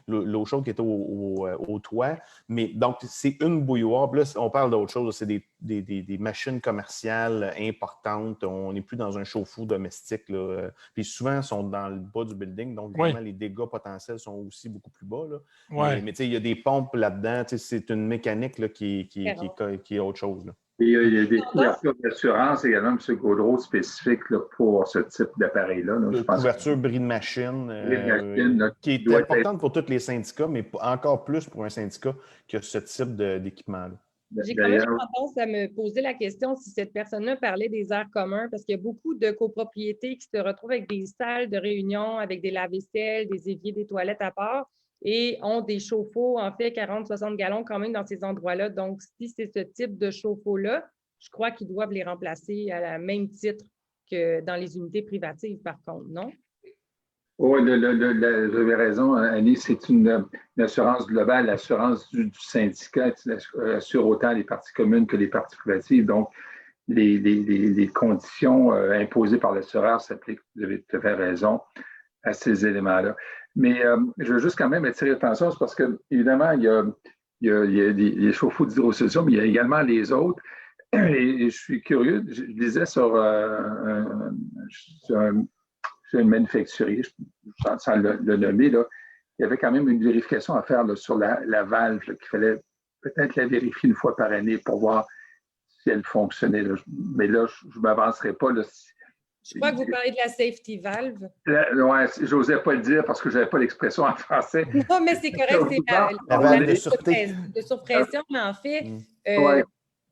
l'eau chaude qui est au toit. Mais donc, c'est une bouilloire. Puis là, on parle d'autre chose. C'est des machines commerciales importantes. On n'est plus dans un chauffe-eau domestique, là. Puis souvent, ils sont dans le bas du building, donc vraiment, les dégâts potentiels sont aussi beaucoup plus bas, là. Ouais. Mais il y a des pompes là-dedans. C'est une mécanique là, qui est autre chose, là. Et il y a des couvertures d'assurance également, M. Gaudreau, spécifiques là, pour ce type d'appareil-là. Couverture bris de machine, qui est importante pour tous les syndicats, mais encore plus pour un syndicat qui a ce type d'équipement-là. J'ai quand même tendance à me poser la question si cette personne-là parlait des aires communs, parce qu'il y a beaucoup de copropriétés qui se retrouvent avec des salles de réunion, avec des lave-vaisselle, des éviers, des toilettes à part, et ont des chauffe-eau, en fait, 40-60 gallons quand même dans ces endroits-là. Donc, si c'est ce type de chauffe-eau-là, je crois qu'ils doivent les remplacer à la même titre que dans les unités privatives, par contre, non? Oui, vous avez raison, Annie, c'est une assurance globale, l'assurance du syndicat assure autant les parties communes que les parties privatives. Donc, les conditions imposées par l'assureur s'appliquent, vous avez tout à fait raison, à ces éléments-là. Mais je veux juste quand même attirer l'attention, c'est parce que, évidemment, il y a des chauffe-eau d'hydrosolution, mais il y a également les autres. Et je suis curieux, je lisais sur une manufacturier, sans le nommer, là, il y avait quand même une vérification à faire là, sur la valve, qu'il fallait peut-être la vérifier une fois par année pour voir si elle fonctionnait. Là. Mais là, je ne m'avancerai pas. Là, je crois que vous parlez de la safety valve. Oui, je n'osais pas le dire parce que je n'avais pas l'expression en français. Non, mais c'est correct, c'est la valve de sûreté. De surpression, mais en fait, ouais.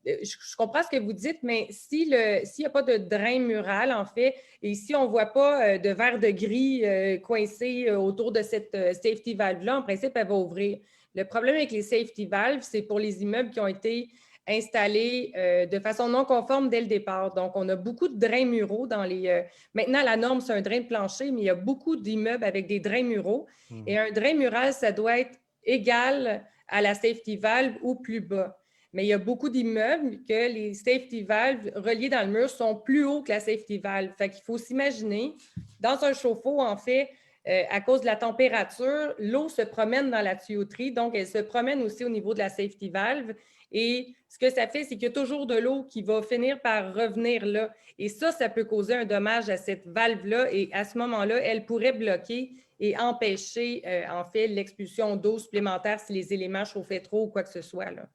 Je comprends ce que vous dites, mais s'il n'y a pas de drain mural, en fait, et si on ne voit pas de verre de gris coincé autour de cette safety valve-là, en principe, elle va ouvrir. Le problème avec les safety valves, c'est pour les immeubles qui ont été installés de façon non conforme dès le départ. Donc, on a beaucoup de drains muraux dans les… Maintenant, la norme, c'est un drain de plancher, mais il y a beaucoup d'immeubles avec des drains muraux. Et un drain mural, ça doit être égal à la safety valve ou plus bas. Mais il y a beaucoup d'immeubles que les safety valves reliés dans le mur sont plus hauts que la safety valve. Fait qu'il faut s'imaginer, dans un chauffe-eau, en fait, à cause de la température, l'eau se promène dans la tuyauterie, donc elle se promène aussi au niveau de la safety valve. Et ce que ça fait, c'est qu'il y a toujours de l'eau qui va finir par revenir là. Et ça peut causer un dommage à cette valve-là. Et à ce moment-là, elle pourrait bloquer et empêcher, en fait, l'expulsion d'eau supplémentaire si les éléments chauffaient trop ou quoi que ce soit, là.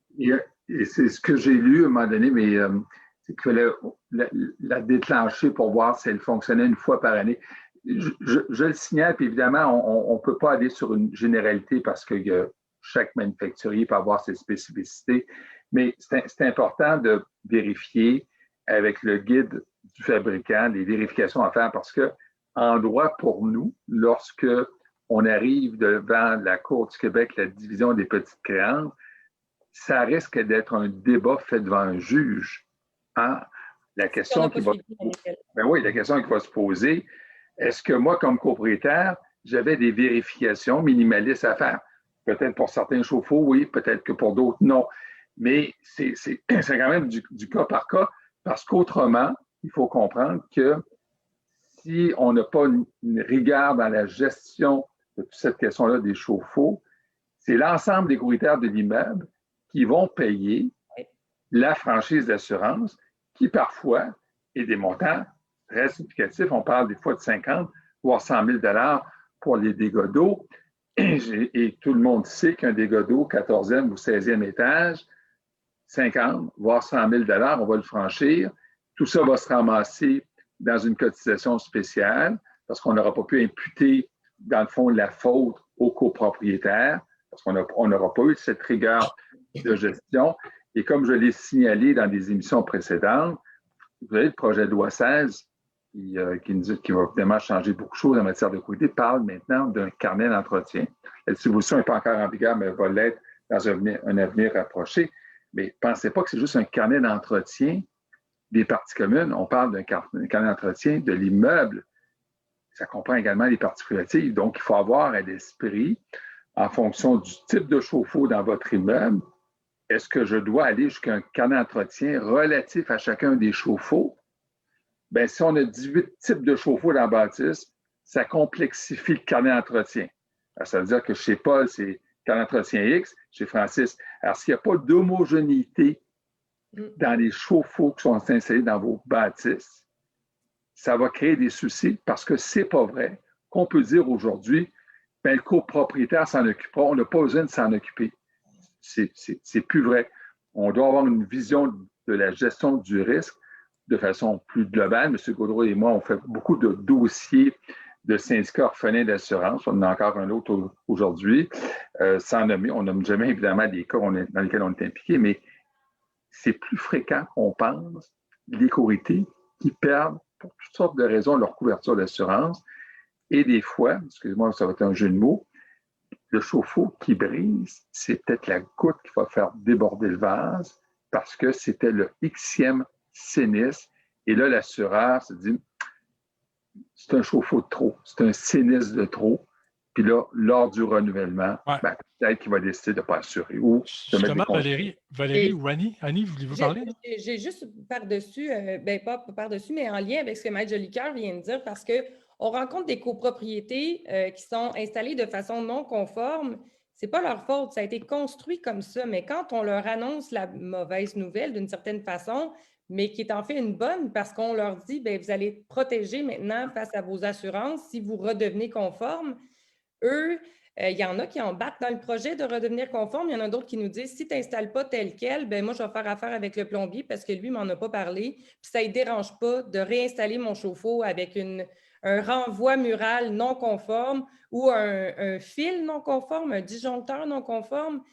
Et c'est ce que j'ai lu à un moment donné, mais c'est qu'il fallait la déclencher pour voir si elle fonctionnait une fois par année. Je le signale, puis évidemment, on ne peut pas aller sur une généralité parce que chaque manufacturier peut avoir ses spécificités, mais c'est important de vérifier avec le guide du fabricant les vérifications à faire parce que en droit pour nous, lorsque on arrive devant la Cour du Québec, la division des petites créances, ça risque d'être un débat fait devant un juge. Hein? La question qui va se poser, est-ce que moi, comme propriétaire, j'avais des vérifications minimalistes à faire? Peut-être pour certains chauffe-eau, oui, peut-être que pour d'autres, non. Mais c'est quand même du cas par cas, parce qu'autrement, il faut comprendre que si on n'a pas une rigueur dans la gestion de toute cette question-là des chauffe-eau, c'est l'ensemble des propriétaires de l'immeuble qui vont payer la franchise d'assurance qui, parfois, est des montants très significatifs. On parle des fois de 50 voire 100 000 $ pour les dégâts d'eau. Et tout le monde sait qu'un dégât d'eau, 14e ou 16e étage, 50 voire 100 000 $, on va le franchir. Tout ça va se ramasser dans une cotisation spéciale parce qu'on n'aura pas pu imputer, dans le fond, la faute aux copropriétaires parce qu'on n'aura pas eu cette rigueur de gestion. Et comme je l'ai signalé dans des émissions précédentes, vous avez le projet de loi 16 qui va évidemment changer beaucoup de choses en matière de sécurité, parle maintenant d'un carnet d'entretien. La distribution n'est pas encore en vigueur, mais elle va l'être dans un avenir rapproché. Mais pensez pas que c'est juste un carnet d'entretien des parties communes. On parle d'un carnet d'entretien de l'immeuble. Ça comprend également les parties privatives. Donc, il faut avoir à l'esprit, en fonction du type de chauffe-eau dans votre immeuble, est-ce que je dois aller jusqu'à un carnet d'entretien relatif à chacun des chauffe-eau? Bien, si on a 18 types de chauffe-eau dans la bâtisse, ça complexifie le carnet d'entretien. Alors, ça veut dire que chez Paul, c'est carnet d'entretien X, chez Francis. Alors, s'il n'y a pas d'homogénéité dans les chauffe-eau qui sont installés dans vos bâtisses, ça va créer des soucis parce que c'est pas vrai qu'on peut dire aujourd'hui, ben, le copropriétaire s'en occupera, on n'a pas besoin de s'en occuper. C'est plus vrai. On doit avoir une vision de la gestion du risque de façon plus globale. M. Gaudreau et moi, on fait beaucoup de dossiers de syndicats orphelins d'assurance. On en a encore un autre aujourd'hui, sans nommer. On nomme jamais, évidemment, des cas dans lesquels on est impliqué, mais c'est plus fréquent qu'on pense les courtiers qui perdent, pour toutes sortes de raisons, leur couverture d'assurance. Et des fois, excusez-moi, ça va être un jeu de mots, le chauffe-eau qui brise, c'est peut-être la goutte qui va faire déborder le vase parce que c'était le Xème sinistre. Et là, l'assureur se dit, c'est un chauffe-eau de trop, c'est un sinistre de trop. Puis là, lors du renouvellement, ben, peut-être qu'il va décider de ne pas assurer ou de mettre des conseils. Valérie ou Annie? Annie, voulez-vous parler? J'ai juste par-dessus, pas par-dessus, mais en lien avec ce que Maître Jolicoeur vient de dire, parce qu'on rencontre des copropriétés qui sont installées de façon non conforme. Ce n'est pas leur faute, ça a été construit comme ça, mais quand on leur annonce la mauvaise nouvelle d'une certaine façon, mais qui est en fait une bonne parce qu'on leur dit, bien, vous allez être protégés maintenant face à vos assurances si vous redevenez conforme. Eux, il y en a qui embarquent dans le projet de redevenir conforme. Il y en a d'autres qui nous disent, si tu n'installes pas tel quel, ben moi, je vais faire affaire avec le plombier parce que lui, il ne m'en a pas parlé. Puis ça ne dérange pas de réinstaller mon chauffe-eau avec un renvoi mural non conforme ou un fil non conforme, un disjoncteur non conforme.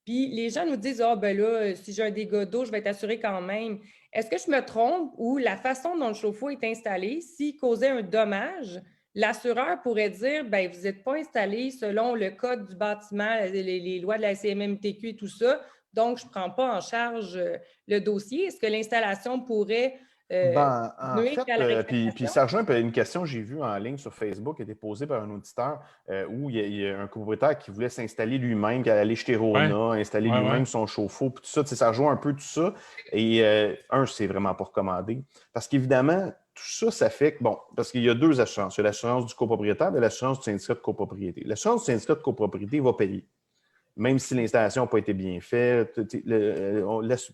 Puis les gens nous disent, ah ben là, si j'ai un dégât d'eau, je vais être assuré quand même. Est-ce que je me trompe ou la façon dont le chauffe-eau est installé, s'il causait un dommage, l'assureur pourrait dire, bien, vous n'êtes pas installé selon le code du bâtiment, les lois de la CMMTQ et tout ça, donc je ne prends pas en charge le dossier. Est-ce que l'installation pourrait en fait, puis ça rejoint une question que j'ai vue en ligne sur Facebook qui a été posée par un auditeur où il y a un copropriétaire qui voulait s'installer lui-même, qui allait aller chez Rona, installer lui-même son chauffe-eau, puis tout ça, ça rejoint un peu tout ça. Et c'est vraiment pas recommandé. Parce qu'évidemment, tout ça, ça fait que, parce qu'il y a deux assurances. Il y a l'assurance du copropriétaire et l'assurance du syndicat de copropriété. L'assurance du syndicat de copropriété va payer. Même si l'installation n'a pas été bien faite.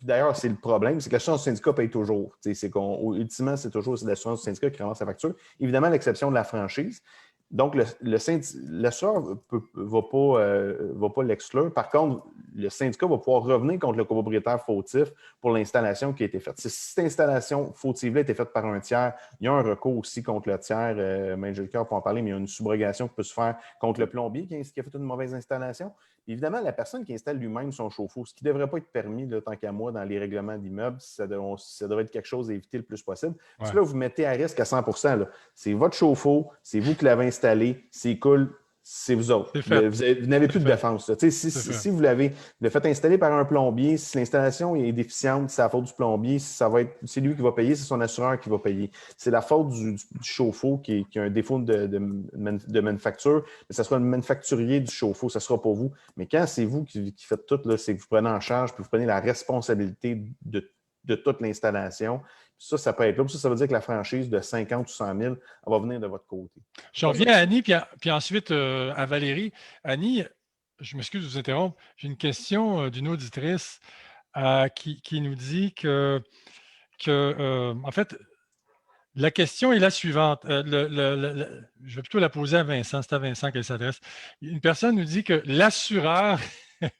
D'ailleurs, c'est le problème, c'est que l'assurance du syndicat paye toujours. Ultimement, c'est toujours l'assurance du syndicat qui ramasse sa facture. Évidemment, à l'exception de la franchise. Donc, l'assureur ne va pas l'exclure. Par contre, le syndicat va pouvoir revenir contre le copropriétaire fautif pour l'installation qui a été faite. Si cette installation fautive-là a été faite par un tiers, il y a un recours aussi contre le tiers. Maître Jolicoeur peut en parler, mais il y a une subrogation qui peut se faire contre le plombier qui a fait une mauvaise installation. Évidemment, la personne qui installe lui-même son chauffe-eau, ce qui ne devrait pas être permis, là, tant qu'à moi, dans les règlements d'immeubles, ça devrait être quelque chose à éviter le plus possible. Parce que là, vous mettez à risque à 100 %. C'est votre chauffe-eau, c'est vous qui l'avez installé, c'est cool, c'est vous autres. Vous n'avez plus de défense. Si vous le faites installer par un plombier, si l'installation est déficiente, c'est la faute du plombier, c'est lui qui va payer, c'est son assureur qui va payer. C'est la faute du chauffe-eau qui a un défaut de manufacture, mais ça sera le manufacturier du chauffe-eau, ça ne sera pas vous. Mais quand c'est vous qui faites tout, c'est que vous prenez en charge, puis vous prenez la responsabilité de toute l'installation. Ça peut être là. Ça veut dire que la franchise de 50 ou 100 000, elle va venir de votre côté. Je reviens à Annie, puis ensuite à Valérie. Annie, je m'excuse de vous interrompre. J'ai une question d'une auditrice qui nous dit que en fait, la question est la suivante. Je vais plutôt la poser à Vincent. C'est à Vincent qu'elle s'adresse. Une personne nous dit que l'assureur, parce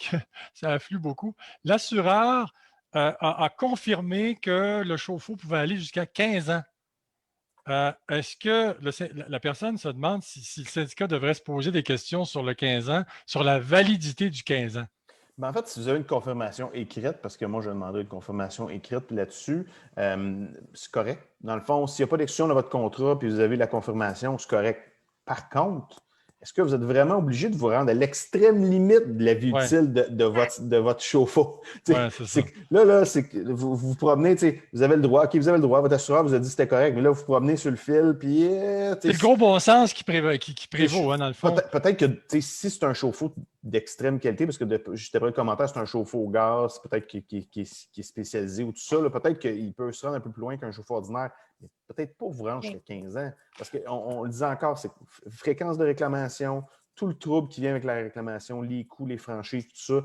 que ça afflue beaucoup, l'assureur a confirmé que le chauffe-eau pouvait aller jusqu'à 15 ans. Est-ce que la personne se demande si le syndicat devrait se poser des questions sur le 15 ans, sur la validité du 15 ans? En fait, si vous avez une confirmation écrite, parce que moi, je demandé une confirmation écrite là-dessus, c'est correct. Dans le fond, s'il n'y a pas d'exclusion dans votre contrat puis vous avez la confirmation, c'est correct. Par contre, est-ce que vous êtes vraiment obligé de vous rendre à l'extrême limite de la vie utile de votre chauffe-eau? Là, c'est que vous vous promenez, vous avez le droit, votre assureur vous a dit que c'était correct, mais là, vous vous promenez sur le fil, puis... c'est le gros bon sens qui prévaut, dans le fond. Peut-être que si c'est un chauffe-eau d'extrême qualité, parce que juste après le commentaire, c'est un chauffe-eau au gaz, peut-être qui est spécialisé ou tout ça, peut-être qu'il peut se rendre un peu plus loin qu'un chauffe-eau ordinaire, mais peut-être pas vous rendre jusqu'à 15 ans. Parce qu'on le disait encore, c'est fréquence de réclamation, tout le trouble qui vient avec la réclamation, les coûts, les franchises, tout ça.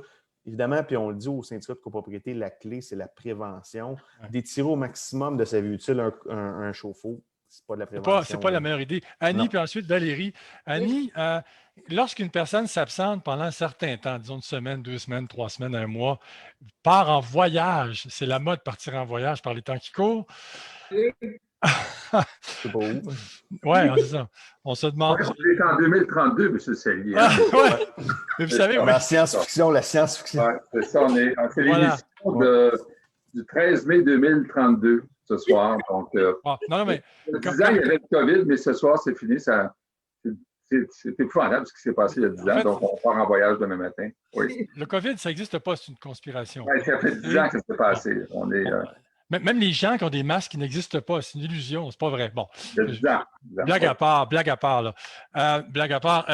évidemment, puis on le dit au syndicat de copropriété, la clé, c'est la prévention. Ouais. D'étirer au maximum de sa vie utile un chauffe-eau, c'est pas de la prévention. C'est pas la meilleure idée. Annie, Non. puis ensuite Valérie. Annie, lorsqu'une personne s'absente pendant un certain temps, disons une semaine, 2 semaines, 3 semaines, un mois, part en voyage, c'est la mode partir en voyage par les temps qui courent. C'est pas où. Oui, c'est ça. On se demande. On est en 2032, M. Sellier. Ouais. Mais vous savez, oui. La science-fiction. Ouais, c'est ça, c'est Voilà. l'émission du 13 mai 2032 ce soir. Donc, Non, mais il y a 10 ans, il y avait le COVID, mais ce soir, c'est fini. C'est épouvantable ce qui s'est passé il y a 10 ans. Donc, on part en voyage demain matin. Oui. le COVID, ça n'existe pas, c'est une conspiration. Ouais, ça fait 10 ans que ça s'est passé. On est. Même les gens qui ont des masques qui n'existent pas, c'est une illusion, c'est pas vrai. Bon, il y a 10 ans. blague à part, là. Blague à part,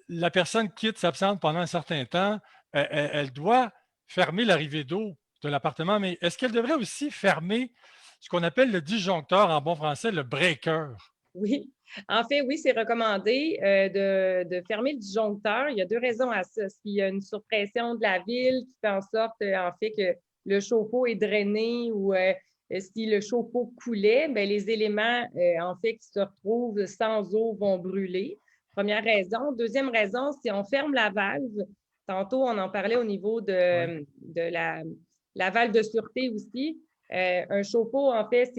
la personne quitte, s'absente pendant un certain temps, elle doit fermer l'arrivée d'eau de l'appartement, mais est-ce qu'elle devrait aussi fermer ce qu'on appelle le disjoncteur en bon français, le breaker? Oui. En fait, oui, c'est recommandé de fermer le disjoncteur. Il y a 2 raisons à ça. S'il y a une surpression de la ville qui fait en sorte, en fait, que le chauffe-eau est drainé ou si le chauffe-eau coulait, bien, les éléments, en fait, qui se retrouvent sans eau vont brûler. Première raison. Deuxième raison, si on ferme la valve, tantôt, on en parlait au niveau de la valve de sûreté aussi. Un chauffe-eau, en fait,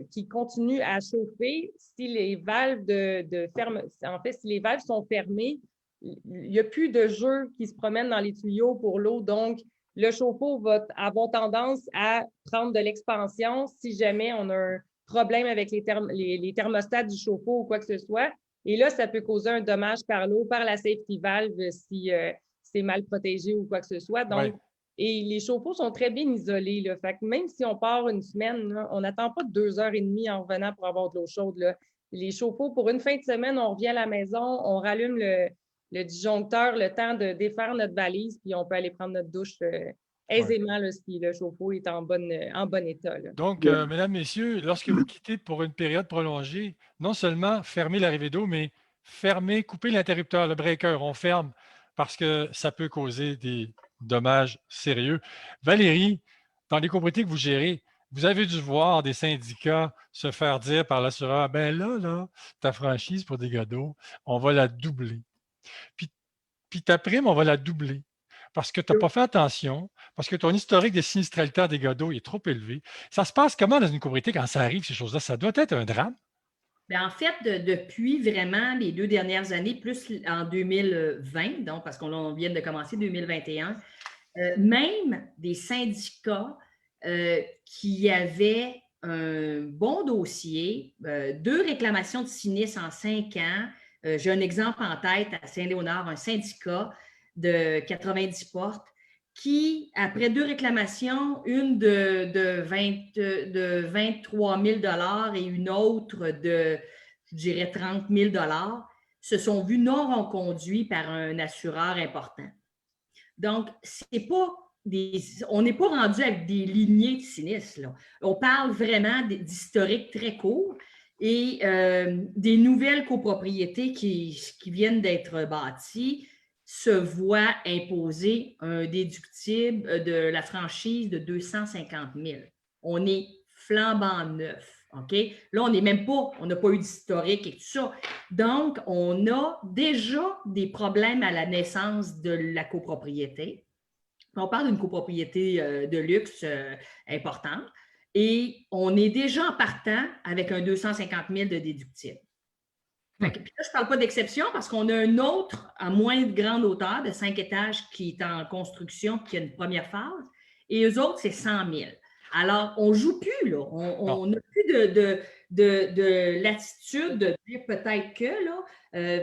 qui continue à chauffer, si les valves si les valves sont fermées, il n'y a plus de jeu qui se promène dans les tuyaux pour l'eau. Donc, le chauffe-eau va avoir tendance à prendre de l'expansion si jamais on a un problème avec les thermostats du chauffe-eau ou quoi que ce soit. Et là, ça peut causer un dommage par l'eau, par la safety valve si c'est mal protégé ou quoi que ce soit. Donc, et les chauffe-eau sont très bien isolés. Là. Fait que même si on part une semaine, là, on n'attend pas 2h30 en revenant pour avoir de l'eau chaude. Là. Les chauffe-eau, pour une fin de semaine, on revient à la maison, on rallume le disjoncteur, le temps de défaire notre valise, puis on peut aller prendre notre douche aisément là, si le chauffe-eau est en bon état. Là. Donc, mesdames, messieurs, lorsque vous quittez pour une période prolongée, non seulement fermez l'arrivée d'eau, mais coupez l'interrupteur, le breaker, on ferme parce que ça peut causer des dommages sérieux. Valérie, dans les copropriétés que vous gérez, vous avez dû voir des syndicats se faire dire par l'assureur, ben là, ta franchise pour dégâts d'eau, on va la doubler. Puis ta prime, on va la doubler. Parce que tu n'as pas fait attention, parce que ton historique de sinistralité en dégâts d'eau est trop élevé. Ça se passe comment dans une copropriété quand ça arrive, ces choses-là? Ça doit être un drame. Bien, en fait, depuis vraiment les 2 dernières années, plus en 2020, donc parce qu'on vient de commencer 2021, même des syndicats qui avaient un bon dossier, 2 réclamations de sinistre en 5 ans. J'ai un exemple en tête à Saint-Léonard, un syndicat de 90 portes qui, après 2 réclamations, une de 23 000 et une autre de, je dirais, 30 000 se sont vus non reconduits par un assureur important. Donc, on n'est pas rendu avec des lignées de sinistres. Là. On parle vraiment d'historique très court et des nouvelles copropriétés qui viennent d'être bâties se voient imposer un déductible de la franchise de 250 000. On est flambant neuf. OK? Là, on n'a pas eu d'historique et tout ça. Donc, on a déjà des problèmes à la naissance de la copropriété. On parle d'une copropriété de luxe importante et on est déjà en partant avec un 250 000 de déductible. Puis là, je ne parle pas d'exception parce qu'on a un autre à moins de grande hauteur, de 5 étages, qui est en construction, qui a une première phase, et eux autres, c'est 100 000. Alors, on ne joue plus, là. On n'a plus de latitude de dire peut-être que, là,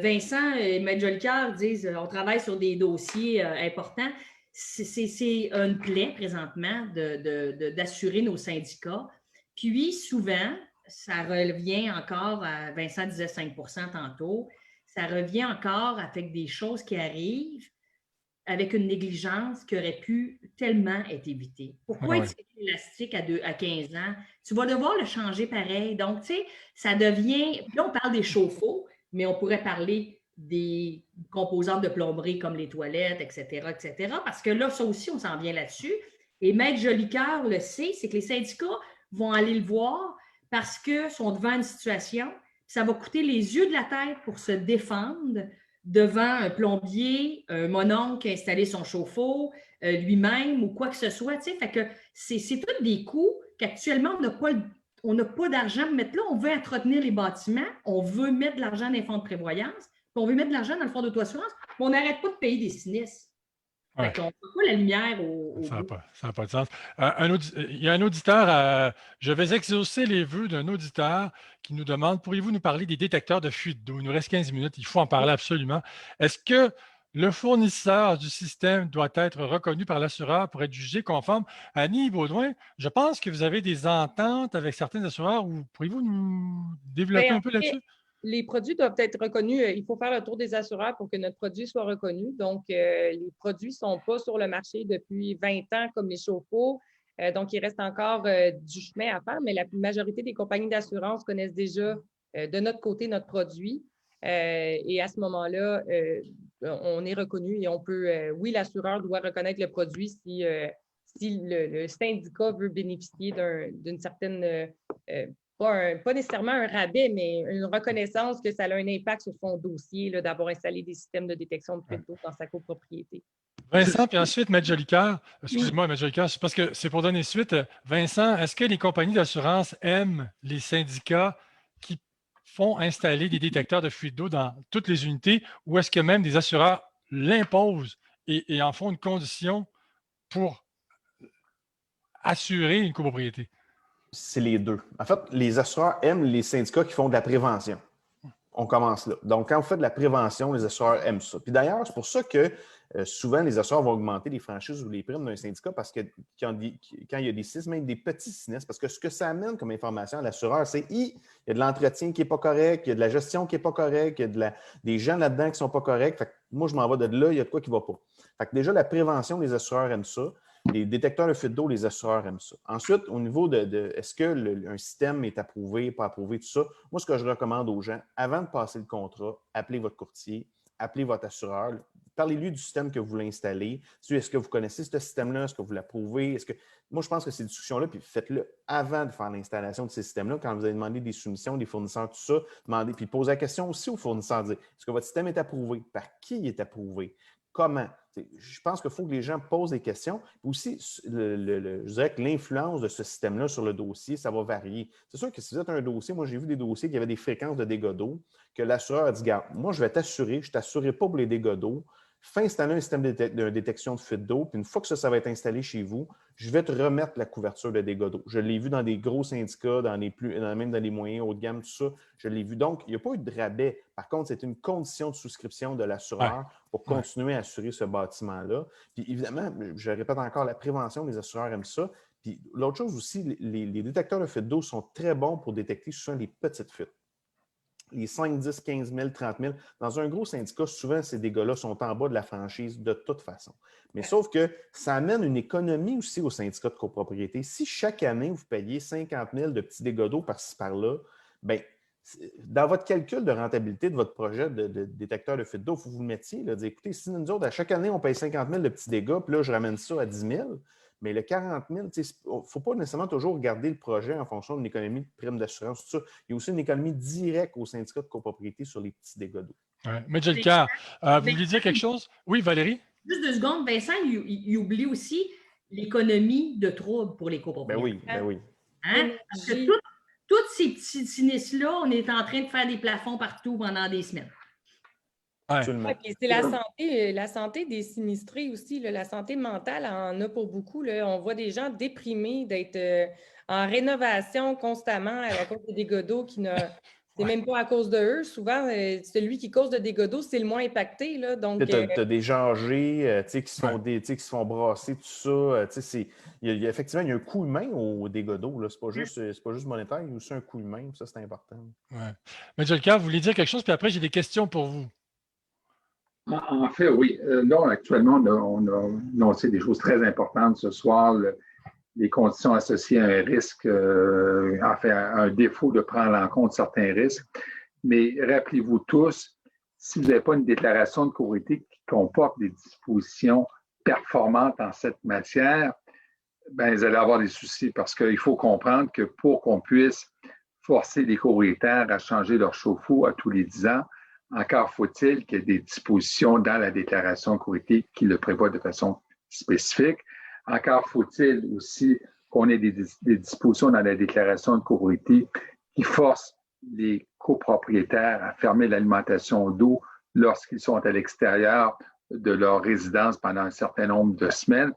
Vincent et Maître Jolicoeur disent on travaille sur des dossiers importants. C'est une plaie présentement d'assurer nos syndicats. Puis, souvent, ça revient encore à, Vincent disait 5 % tantôt, ça revient encore avec des choses qui arrivent avec une négligence qui aurait pu tellement être évitée. Pourquoi étirer l'élastique à 15 ans? Tu vas devoir le changer pareil. Donc, tu sais, ça devient... Là, on parle des chauffe-eau, mais on pourrait parler des composantes de plomberie comme les toilettes, etc., etc. Parce que là, ça aussi, on s'en vient là-dessus. Et Maître Jolicoeur le sait, c'est que les syndicats vont aller le voir parce qu'ils sont devant une situation. Ça va coûter les yeux de la tête pour se défendre devant un plombier, un mononcle qui a installé son chauffe-eau lui-même ou quoi que ce soit. Fait que c'est tous des coûts qu'actuellement, on n'a pas d'argent pour mettre là. On veut entretenir les bâtiments, on veut mettre de l'argent dans les fonds de prévoyance, puis on veut mettre de l'argent dans le fonds d'auto-assurance, mais on n'arrête pas de payer des sinistres. Ouais. Fait qu'on ne voit pas la lumière au Ça bout. n'a pas de sens. Il y a un auditeur, je vais exaucer les vœux d'un auditeur qui nous demande, pourriez-vous nous parler des détecteurs de fuite d'eau? Il nous reste 15 minutes, il faut en parler absolument. Est-ce que le fournisseur du système doit être reconnu par l'assureur pour être jugé conforme? Annie Baudouin, je pense que vous avez des ententes avec certains assureurs. Pourriez-vous nous développer Bien, un peu là-dessus? Les produits doivent être reconnus. Il faut faire le tour des assureurs pour que notre produit soit reconnu. Donc, les produits ne sont pas sur le marché depuis 20 ans comme les chauffe-eau. Donc, il reste encore du chemin à faire, mais la majorité des compagnies d'assurance connaissent déjà de notre côté notre produit. Et à ce moment-là, on est reconnu et on peut, oui, l'assureur doit reconnaître le produit si le syndicat veut bénéficier d'une certaine pas nécessairement un rabais, mais une reconnaissance que ça a un impact sur son dossier d'avoir installé des systèmes de détection de fuite d'eau dans sa copropriété. Vincent, puis ensuite, Maître Jolicoeur. Excusez-moi, Maître Jolicoeur, c'est parce que c'est pour donner suite. Vincent, est-ce que les compagnies d'assurance aiment les syndicats qui font installer des détecteurs de fuite d'eau dans toutes les unités ou est-ce que même des assureurs l'imposent et en font une condition pour assurer une copropriété? C'est les deux. En fait, les assureurs aiment les syndicats qui font de la prévention. On commence là. Donc, quand vous faites de la prévention, les assureurs aiment ça. Puis d'ailleurs, c'est pour ça que souvent, les assureurs vont augmenter les franchises ou les primes d'un syndicat parce que quand il y a des sinistres, même des petits sinistres, parce que ce que ça amène comme information à l'assureur, c'est il y a de l'entretien qui n'est pas correct, il y a de la gestion qui n'est pas correcte, il y a des gens là-dedans qui ne sont pas corrects. Fait que moi, je m'en vais de là, il y a de quoi qui ne va pas. Fait que déjà, la prévention, les assureurs aiment ça. Les détecteurs de fuite d'eau, les assureurs aiment ça. Ensuite, au niveau de est-ce qu'un système est approuvé, pas approuvé, tout ça, moi, ce que je recommande aux gens, avant de passer le contrat, appelez votre courtier, appelez votre assureur, parlez-lui du système que vous voulez installer. Est-ce que vous connaissez ce système-là? Est-ce que vous l'approuvez? Moi, je pense que ces discussions-là, puis faites-le avant de faire l'installation de ces systèmes-là, quand vous allez demander des soumissions, des fournisseurs, tout ça, demandez, puis posez la question aussi aux fournisseurs, dire, est-ce que votre système est approuvé? Par qui il est approuvé? Comment? Je pense qu'il faut que les gens posent des questions. Aussi, je dirais que l'influence de ce système-là sur le dossier, ça va varier. C'est sûr que si vous êtes un dossier, moi j'ai vu des dossiers qui avaient des fréquences de dégâts d'eau, que l'assureur a dit, regarde, moi je vais t'assurer, je ne t'assurerai pas pour les dégâts d'eau. Fais installer un système de détection de fuite d'eau, puis une fois que ça va être installé chez vous, je vais te remettre la couverture de dégâts d'eau. Je l'ai vu dans des gros syndicats, même dans les moyens haut de gamme, tout ça. Je l'ai vu. Donc, il n'y a pas eu de rabais. Par contre, c'est une condition de souscription de l'assureur pour continuer à assurer ce bâtiment-là. Puis évidemment, je répète encore, la prévention, les assureurs aiment ça. Puis l'autre chose aussi, les détecteurs de fuite d'eau sont très bons pour détecter souvent les petites fuites. Les 5, 10, 15 000, 30 000. Dans un gros syndicat, souvent, ces dégâts-là sont en bas de la franchise de toute façon. Mais sauf que ça amène une économie aussi au syndicat de copropriété. Si chaque année, vous payez 50 000 de petits dégâts d'eau par-ci, par-là, bien, dans votre calcul de rentabilité de votre projet de détecteur de fuite d'eau, il faut que vous le mettiez. Là, dire, écoutez, si nous autres, à chaque année, on paye 50 000 de petits dégâts, puis là, je ramène ça à 10 000, mais le 40 000, il ne faut pas nécessairement toujours regarder le projet en fonction d'une économie de prime d'assurance, tout ça. Il y a aussi une économie directe au syndicat de copropriété sur les petits dégâts d'eau. Ouais. Mais Jolicoeur, vous vouliez dire quelque chose? Oui, Valérie? Juste 2 secondes. Vincent, il oublie aussi l'économie de troubles pour les copropriétaires. Ben oui. Hein? Parce que tous ces petits sinistres-là, on est en train de faire des plafonds partout pendant des semaines. Ouais. C'est la santé des sinistrés aussi. La santé mentale en a pour beaucoup. On voit des gens déprimés d'être en rénovation constamment à cause des dégâts d'eau qui ne... C'est même pas à cause de eux. Souvent, celui qui cause de dégâts d'eau, c'est le moins impacté. Là. Donc, tu as des gens âgés qui se font brasser, tout ça. Effectivement, il y a un coût humain aux dégâts d'eau. Ce n'est pas juste monétaire, il y a aussi un coût humain. Ça, c'est important. Ouais. Mais Jolicoeur, vous voulez dire quelque chose, puis après, j'ai des questions pour vous. En fait, oui. Là, actuellement, on a annoncé des choses très importantes ce soir. Les conditions associées à un risque, à un défaut de prendre en compte certains risques. Mais rappelez-vous tous, si vous n'avez pas une déclaration de copropriété qui comporte des dispositions performantes en cette matière, ben, vous allez avoir des soucis parce qu'il faut comprendre que pour qu'on puisse forcer les copropriétaires à changer leur chauffe-eau à tous les 10 ans, encore faut-il qu'il y ait des dispositions dans la déclaration de copropriété qui le prévoient de façon spécifique. Encore faut-il aussi qu'on ait des dispositions dans la déclaration de copropriété qui forcent les copropriétaires à fermer l'alimentation d'eau lorsqu'ils sont à l'extérieur de leur résidence pendant un certain nombre de semaines.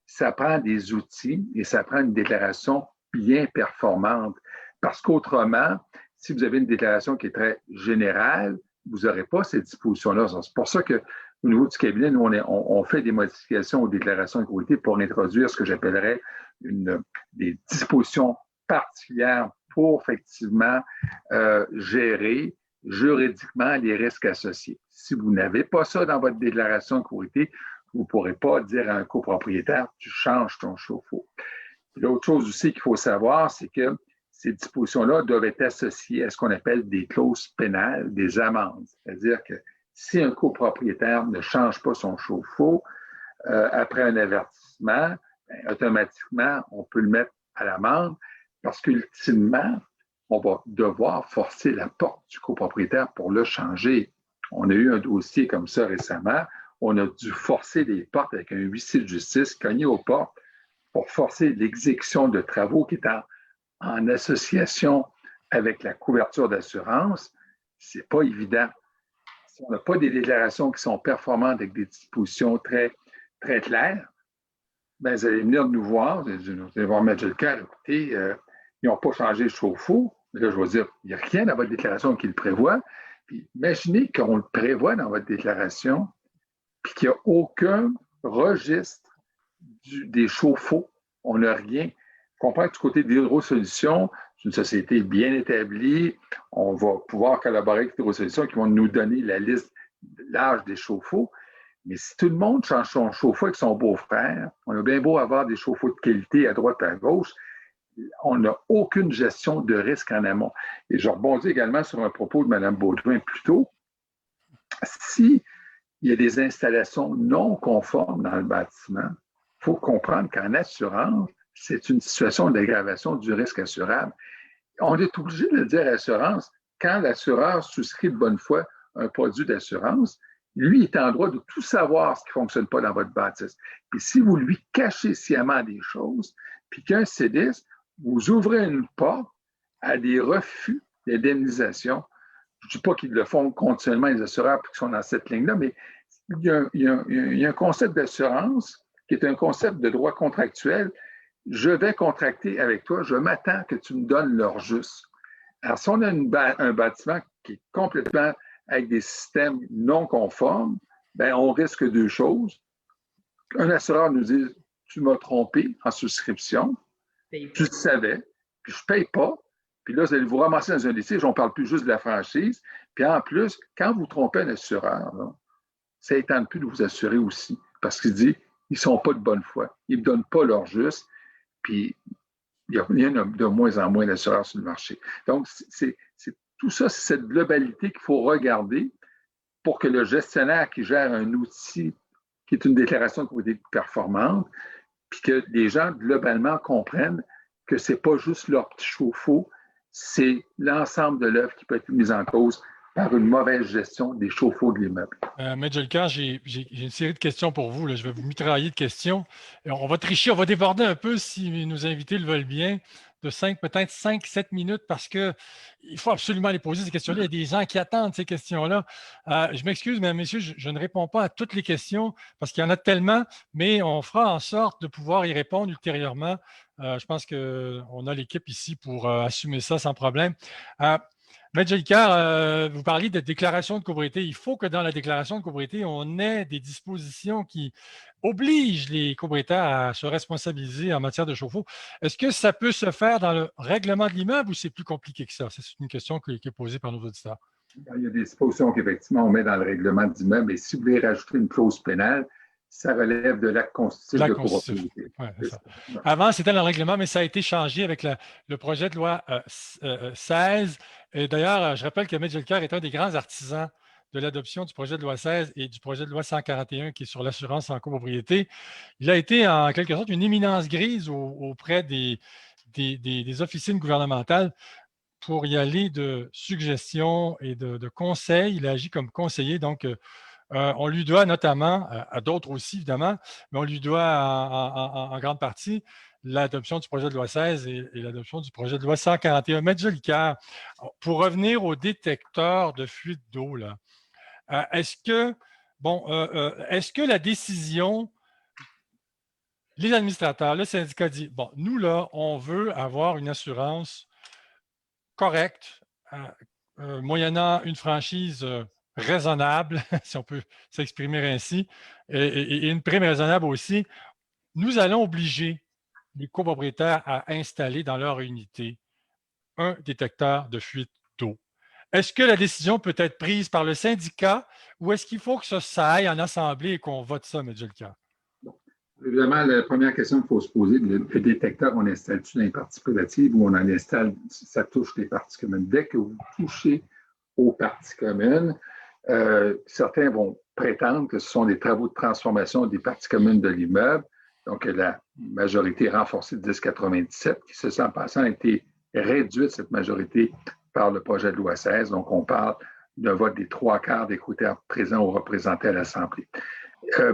Ça prend des outils et ça prend une déclaration bien performante. Parce qu'autrement, si vous avez une déclaration qui est très générale, vous n'aurez pas ces dispositions-là. C'est pour ça qu'au niveau du cabinet, nous, on fait des modifications aux déclarations de copropriété pour introduire ce que j'appellerais des dispositions particulières pour effectivement gérer juridiquement les risques associés. Si vous n'avez pas ça dans votre déclaration de copropriété, vous ne pourrez pas dire à un copropriétaire « tu changes ton chauffe-eau ». L'autre chose aussi qu'il faut savoir, c'est que ces dispositions-là doivent être associées à ce qu'on appelle des clauses pénales, des amendes. C'est-à-dire que si un copropriétaire ne change pas son chauffe-eau après un avertissement, bien, automatiquement, on peut le mettre à l'amende parce qu'ultimement, on va devoir forcer la porte du copropriétaire pour le changer. On a eu un dossier comme ça récemment. On a dû forcer les portes avec un huissier de justice, cogner aux portes pour forcer l'exécution de travaux qui est en association avec la couverture d'assurance. C'est pas évident. Si on n'a pas des déclarations qui sont performantes avec des dispositions très, très claires, bien, vous allez venir nous voir, vous allez voir Maître Jelka, écoutez, ils n'ont pas changé le chauffe-eau. Là, je vais dire, il n'y a rien dans votre déclaration qui le prévoit. Puis imaginez qu'on le prévoit dans votre déclaration, puis qu'il n'y a aucun registre des chauffe-eau. On n'a rien. Je comprends que du côté d'Hydrosolutions, c'est une société bien établie. On va pouvoir collaborer avec Hydrosolutions qui vont nous donner la liste large des chauffe-eau. Mais si tout le monde change son chauffe-eau avec son beau-frère, on a bien beau avoir des chauffe-eau de qualité à droite et à gauche, on n'a aucune gestion de risque en amont. Et je rebondis également sur un propos de Mme Baudouin plus tôt. S'il y a des installations non conformes dans le bâtiment, il faut comprendre qu'en assurance, c'est une situation d'aggravation du risque assurable. On est obligé de le dire à l'assurance. Quand l'assureur souscrit de bonne foi un produit d'assurance, lui est en droit de tout savoir ce qui ne fonctionne pas dans votre bâtisse. Puis si vous lui cachez sciemment des choses, puis qu'un CEDIS, vous ouvrez une porte à des refus d'indemnisation. Je ne dis pas qu'ils le font continuellement, les assureurs, puis qu'ils sont dans cette ligne-là, mais il y a un concept d'assurance qui est un concept de droit contractuel. Je vais contracter avec toi, je m'attends que tu me donnes l'heure juste. Alors, si on a un bâtiment qui est complètement avec des systèmes non conformes, bien, on risque deux choses. Un assureur nous dit « tu m'as trompé en souscription, tu le savais, puis je ne paye pas, puis là, vous allez vous ramasser dans un litige, on ne parle plus juste de la franchise, puis en plus, quand vous trompez un assureur, là, ça n'étend plus de vous assurer aussi, parce qu'il dit ils ne sont pas de bonne foi, ils ne donnent pas leur juste, puis il y a de moins en moins d'assureurs sur le marché. Donc, c'est tout ça, c'est cette globalité qu'il faut regarder pour que le gestionnaire qui gère un outil qui est une déclaration de copropriété performante, puis que les gens globalement comprennent que ce n'est pas juste leur petit chauffe-eau, c'est l'ensemble de l'œuvre qui peut être mise en cause par une mauvaise gestion des chauffe-eau de l'immeuble. Maître Jelka, j'ai une série de questions pour vous. Là. Je vais vous mitrailler de questions. On va tricher, on va déborder un peu si nos invités le veulent bien, de peut-être 5-7 minutes, parce qu'il faut absolument les poser, ces questions-là. Il y a des gens qui attendent ces questions-là. Je m'excuse, mesdames, messieurs, je ne réponds pas à toutes les questions parce qu'il y en a tellement, mais on fera en sorte de pouvoir y répondre ultérieurement. Je pense qu'on a l'équipe ici pour assumer ça sans problème. Maître Jelka, vous parliez de déclaration de copropriété. Il faut que dans la déclaration de copropriété, on ait des dispositions qui obligent les copropriétaires à se responsabiliser en matière de chauffe-eau. Est-ce que ça peut se faire dans le règlement de l'immeuble ou c'est plus compliqué que ça? C'est une question qui est posée par nos auditeurs. Il y a des dispositions qu'effectivement on met dans le règlement d'immeuble, et si vous voulez rajouter une clause pénale, ça relève de l'acte constitutif de copropriété. Ouais, avant, c'était dans le règlement, mais ça a été changé avec le projet de loi 16. Et d'ailleurs, je rappelle que Maître Jelka est un des grands artisans de l'adoption du projet de loi 16 et du projet de loi 141 qui est sur l'assurance en copropriété, il a été en quelque sorte une éminence grise auprès des officines gouvernementales pour y aller de suggestions et de conseils. Il agit comme conseiller, donc on lui doit notamment, à d'autres aussi évidemment, mais on lui doit en grande partie l'adoption du projet de loi 16 et l'adoption du projet de loi 141. Maître Jolicoeur, pour revenir au détecteur de fuite d'eau, là, est-ce que la décision, les administrateurs, le syndicat dit, bon, nous là, on veut avoir une assurance correcte, moyennant une franchise raisonnable, si on peut s'exprimer ainsi, et une prime raisonnable aussi, nous allons obliger les copropriétaires à installer dans leur unité un détecteur de fuite d'eau. Est-ce que la décision peut être prise par le syndicat ou est-ce qu'il faut que ça aille en assemblée et qu'on vote ça, M. Jolicoeur? Évidemment, la première question qu'il faut se poser, le détecteur, on l'installe-tu dans les parties privatives ou on en installe, ça touche les parties communes? Dès que vous touchez aux parties communes, certains vont prétendre que ce sont des travaux de transformation des parties communes de l'immeuble. Donc, la majorité renforcée de 1097, qui, ceci en passant, a été réduite, cette majorité, par le projet de loi 16. Donc, on parle d'un vote des 3/4 des critères présents ou représentés à l'Assemblée.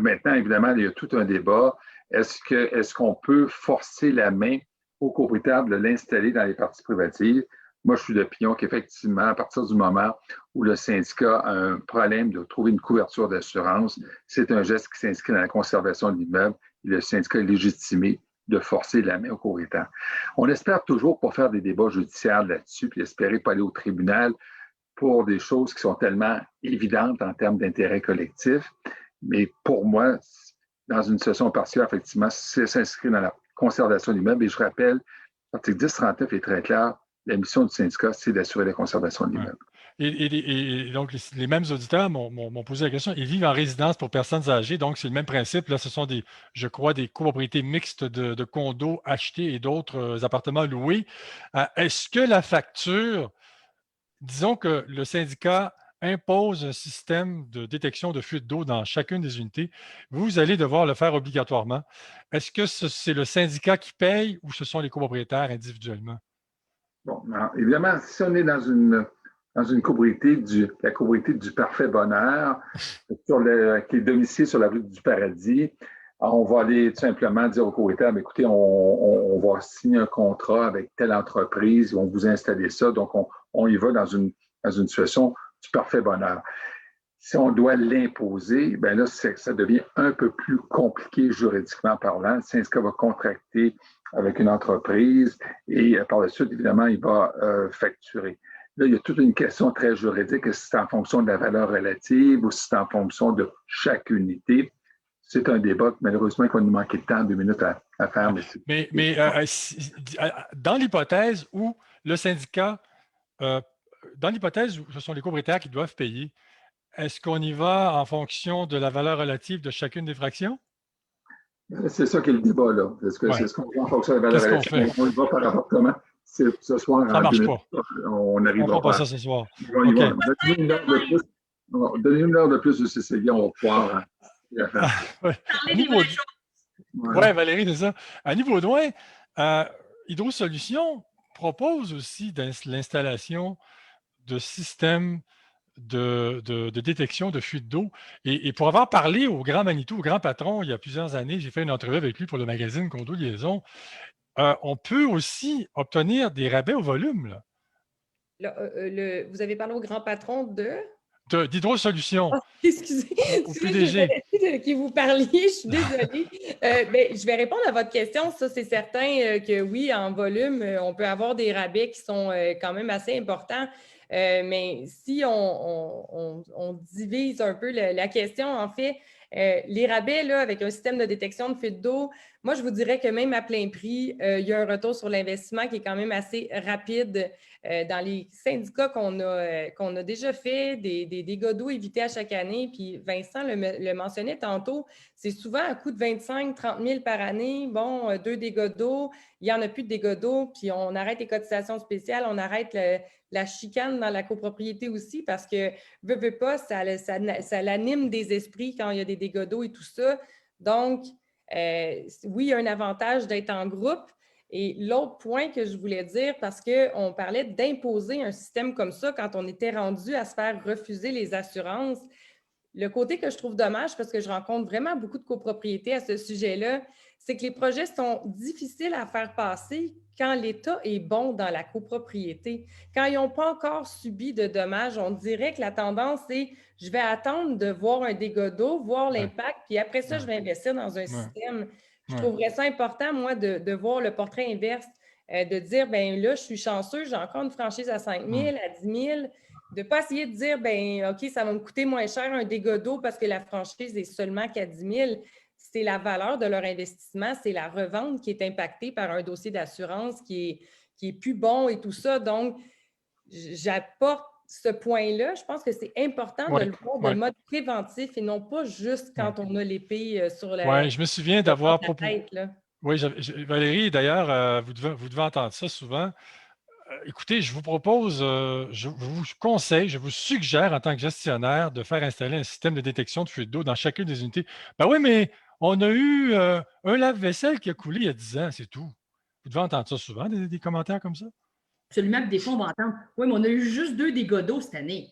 Maintenant, évidemment, il y a tout un débat. Est-ce qu'on peut forcer la main au copropriétaire de l'installer dans les parties privatives? Moi, je suis d'opinion qu'effectivement, à partir du moment où le syndicat a un problème de trouver une couverture d'assurance, c'est un geste qui s'inscrit dans la conservation de l'immeuble et le syndicat est légitimé de forcer la main au copropriétaire. On espère toujours pas faire des débats judiciaires là-dessus puis espérer pas aller au tribunal pour des choses qui sont tellement évidentes en termes d'intérêt collectif. Mais pour moi, dans une situation partielle, effectivement, c'est s'inscrit dans la conservation de l'immeuble. Et je rappelle, l'article 1039 est très clair. La mission du syndicat, c'est d'assurer la conservation de l'immeuble. Et donc, les mêmes auditeurs m'ont posé la question. Ils vivent en résidence pour personnes âgées, donc c'est le même principe. Là, ce sont je crois, des copropriétés mixtes de condos achetés et d'autres appartements loués. Est-ce que la facture, disons que le syndicat impose un système de détection de fuite d'eau dans chacune des unités, vous allez devoir le faire obligatoirement. Est-ce que c'est le syndicat qui paye ou ce sont les copropriétaires individuellement? Bon, alors, évidemment, si on est dans une copropriété la copropriété du parfait bonheur, qui est domiciliée sur la rue du Paradis, on va aller tout simplement dire au copropriétaire, écoutez, on va signer un contrat avec telle entreprise, on vous installer ça, donc on y va dans une situation du parfait bonheur. Si on doit l'imposer, bien là, ça devient un peu plus compliqué juridiquement parlant. Le syndicat va contracter avec une entreprise et par la suite, évidemment, il va facturer. Là, il y a toute une question très juridique. Est-ce que c'est en fonction de la valeur relative ou si c'est en fonction de chaque unité? C'est un débat, malheureusement, il va nous manquer de temps, 2 minutes à faire. Mais dans l'hypothèse où le syndicat, dans l'hypothèse où ce sont les copropriétaires qui doivent payer, est-ce qu'on y va en fonction de la valeur relative de chacune des fractions? C'est ça qui est le débat, là. Est-ce qu'on va en fonction de la valeur relative? On y va par appartement. Ce soir, ça ne marche pas. On n'arrivera pas ça ce soir. Donnez-nous une heure de plus de Cécilie, on va pouvoir parler des vraies choses. Oui, Valérie, c'est ça. À niveau loin, Hydro Solutions propose aussi l'installation de systèmes de détection de fuite d'eau. Et pour avoir parlé au grand Manitou, au grand patron, il y a plusieurs années, j'ai fait une entrevue avec lui pour le magazine Condo Liaison, on peut aussi obtenir des rabais au volume. Là. Vous avez parlé au grand patron d'Hydro Solutions. Oh, excusez, au PDG. De qui vous parliez, je suis désolée. Je vais répondre à votre question. Ça, c'est certain que oui, en volume, on peut avoir des rabais qui sont quand même assez importants. Mais si on divise un peu la question, en fait, Les rabais, là, avec un système de détection de fuite d'eau, moi, je vous dirais que même à plein prix, il y a un retour sur l'investissement qui est quand même assez rapide. Dans les syndicats qu'on a déjà fait, des dégâts d'eau évités à chaque année, puis Vincent le mentionnait tantôt, c'est souvent à coût de 25-30 000 par année. Bon, 2 dégâts d'eau, il n'y en a plus de dégâts d'eau, puis on arrête les cotisations spéciales, on arrête la chicane dans la copropriété aussi, parce que, veut pas, ça l'anime des esprits quand il y a des dégâts d'eau et tout ça. Donc, oui, il y a un avantage d'être en groupe. Et l'autre point que je voulais dire, parce qu'on parlait d'imposer un système comme ça quand on était rendu à se faire refuser les assurances, le côté que je trouve dommage, parce que je rencontre vraiment beaucoup de copropriétés à ce sujet-là, c'est que les projets sont difficiles à faire passer quand l'État est bon dans la copropriété. Quand ils n'ont pas encore subi de dommages, on dirait que la tendance est « je vais attendre de voir un dégât d'eau, voir l'impact, puis après ça, je vais investir dans un système ». Je trouverais ça important, moi, de voir le portrait inverse, de dire, bien là, je suis chanceux, j'ai encore une franchise à 5 000, à 10 000, de ne pas essayer de dire, bien, OK, ça va me coûter moins cher un dégât d'eau parce que la franchise est seulement qu'à 10 000. C'est la valeur de leur investissement, c'est la revente qui est impactée par un dossier d'assurance qui est plus bon et tout ça. Donc, j'apporte ce point-là. Je pense que c'est important de le voir de mode préventif et non pas juste quand on a l'épée sur la Oui, je me souviens d'avoir proposé. Tête, oui, Valérie, d'ailleurs, vous devez entendre ça souvent. Écoutez, je vous propose, je vous conseille, je vous suggère en tant que gestionnaire de faire installer un système de détection de fuite d'eau dans chacune des unités. Ben oui, mais on a eu un lave-vaisselle qui a coulé il y a 10 ans, c'est tout. Vous devez entendre ça souvent, des commentaires comme ça? Absolument, puis des fois, on va entendre « Oui, mais on a eu juste 2 dégâts d'eau cette année. »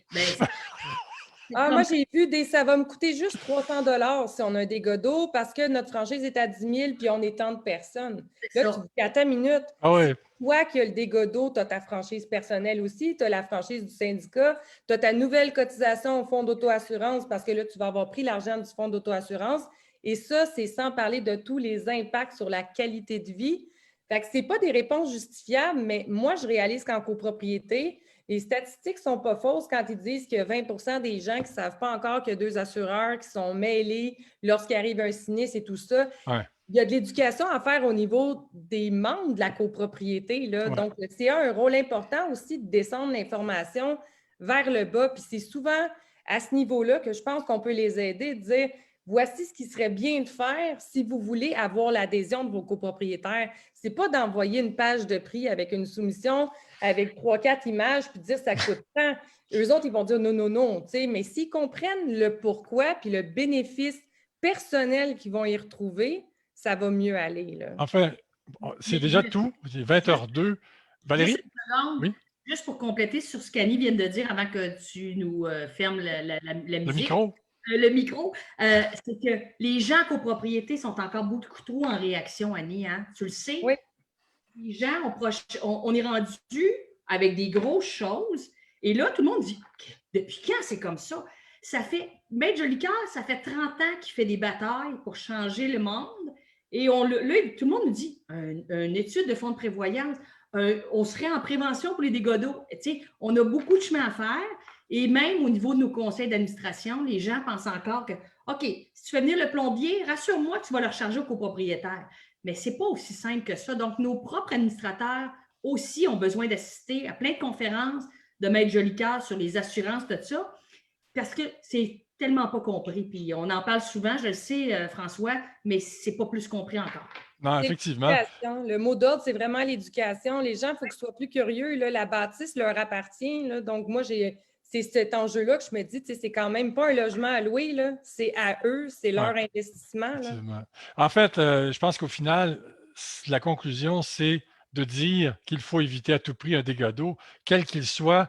Moi, j'ai vu ça va me coûter juste 300 $ si on a un dégât d'eau parce que notre franchise est à 10 000 puis on est tant de personnes. Là, tu dis, attends une minute. Ah oui. Toi qui as le dégât d'eau, tu as ta franchise personnelle aussi, tu as la franchise du syndicat, tu as ta nouvelle cotisation au fonds d'auto-assurance parce que là, tu vas avoir pris l'argent du fonds d'auto-assurance. Et ça, c'est sans parler de tous les impacts sur la qualité de vie. Fait que ce n'est pas des réponses justifiables, mais moi, je réalise qu'en copropriété, les statistiques ne sont pas fausses quand ils disent qu'il y a 20 des gens qui ne savent pas encore qu'il y a 2 assureurs qui sont mêlés lorsqu'il arrive un sinistre et tout ça. Ouais. Il y a de l'éducation à faire au niveau des membres de la copropriété. Là. Ouais. Donc, le CA a un rôle important aussi de descendre l'information vers le bas. Puis c'est souvent à ce niveau-là que je pense qu'on peut les aider, de dire voici ce qui serait bien de faire si vous voulez avoir l'adhésion de vos copropriétaires. Ce n'est pas d'envoyer une page de prix avec une soumission, avec 3-4 images, puis dire ça coûte tant. Eux autres, ils vont dire non, non, non. Mais s'ils comprennent le pourquoi puis le bénéfice personnel qu'ils vont y retrouver, ça va mieux aller. Là. Enfin, c'est déjà tout. C'est 20h02. Valérie? Oui? Juste pour compléter sur ce qu'Annie vient de dire avant que tu nous fermes la musique. Le micro? Le micro, c'est que les gens copropriétés sont encore beaucoup trop en réaction, Annie. Hein? Tu le sais? Oui. Les gens, on est rendu avec des grosses choses. Et là, tout le monde dit depuis quand c'est comme ça? Ça fait, Maître Jolicoeur, ça fait 30 ans qu'il fait des batailles pour changer le monde. Et là, tout le monde nous dit une étude de fonds de prévoyance, on serait en prévention pour les dégâts d'eau. On a beaucoup de chemin à faire. Et même au niveau de nos conseils d'administration, les gens pensent encore que, OK, si tu fais venir le plombier, rassure-moi que tu vas le recharger au copropriétaire. Mais ce n'est pas aussi simple que ça. Donc, nos propres administrateurs aussi ont besoin d'assister à plein de conférences de Maître Jolicoeur sur les assurances, tout ça, parce que c'est tellement pas compris. Puis on en parle souvent, je le sais, François, mais c'est pas plus compris encore. Non, effectivement. Le mot d'ordre, c'est vraiment l'éducation. Les gens, il faut qu'ils soient plus curieux. Là. La bâtisse leur appartient. Là. Donc, moi, c'est cet enjeu-là que je me dis, c'est quand même pas un logement à louer, là. C'est à eux, c'est leur investissement. Là. En fait, je pense qu'au final, la conclusion, c'est de dire qu'il faut éviter à tout prix un dégât d'eau, quel qu'il soit,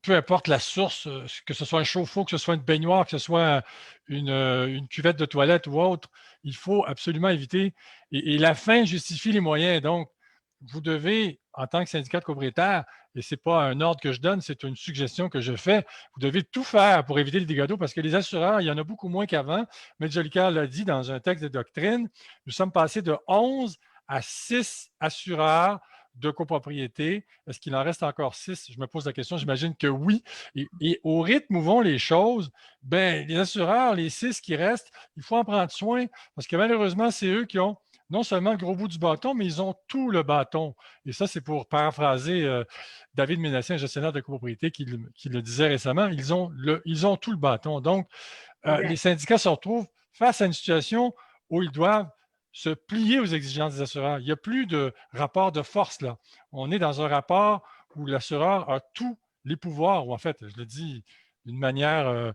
peu importe la source, que ce soit un chauffe-eau, que ce soit une baignoire, que ce soit une cuvette de toilette ou autre, il faut absolument éviter. Et la fin justifie les moyens. Donc, vous devez, en tant que syndicat de copropriétaires, et ce n'est pas un ordre que je donne, c'est une suggestion que je fais, vous devez tout faire pour éviter les dégâts d'eau parce que les assureurs, il y en a beaucoup moins qu'avant. M. Jolicoeur l'a dit dans un texte de doctrine, nous sommes passés de 11 à 6 assureurs de copropriété. Est-ce qu'il en reste encore 6? Je me pose la question. J'imagine que oui. Et au rythme où vont les choses, ben, les assureurs, les 6 qui restent, il faut en prendre soin parce que malheureusement, c'est eux qui ont non seulement le gros bout du bâton, mais ils ont tout le bâton. Et ça, c'est pour paraphraser David Ménassien, gestionnaire de copropriété, qui le disait récemment. Ils ont tout le bâton. Donc, les syndicats se retrouvent face à une situation où ils doivent se plier aux exigences des assureurs. Il n'y a plus de rapport de force là. On est dans un rapport où l'assureur a tous les pouvoirs, ou en fait, je le dis d'une manière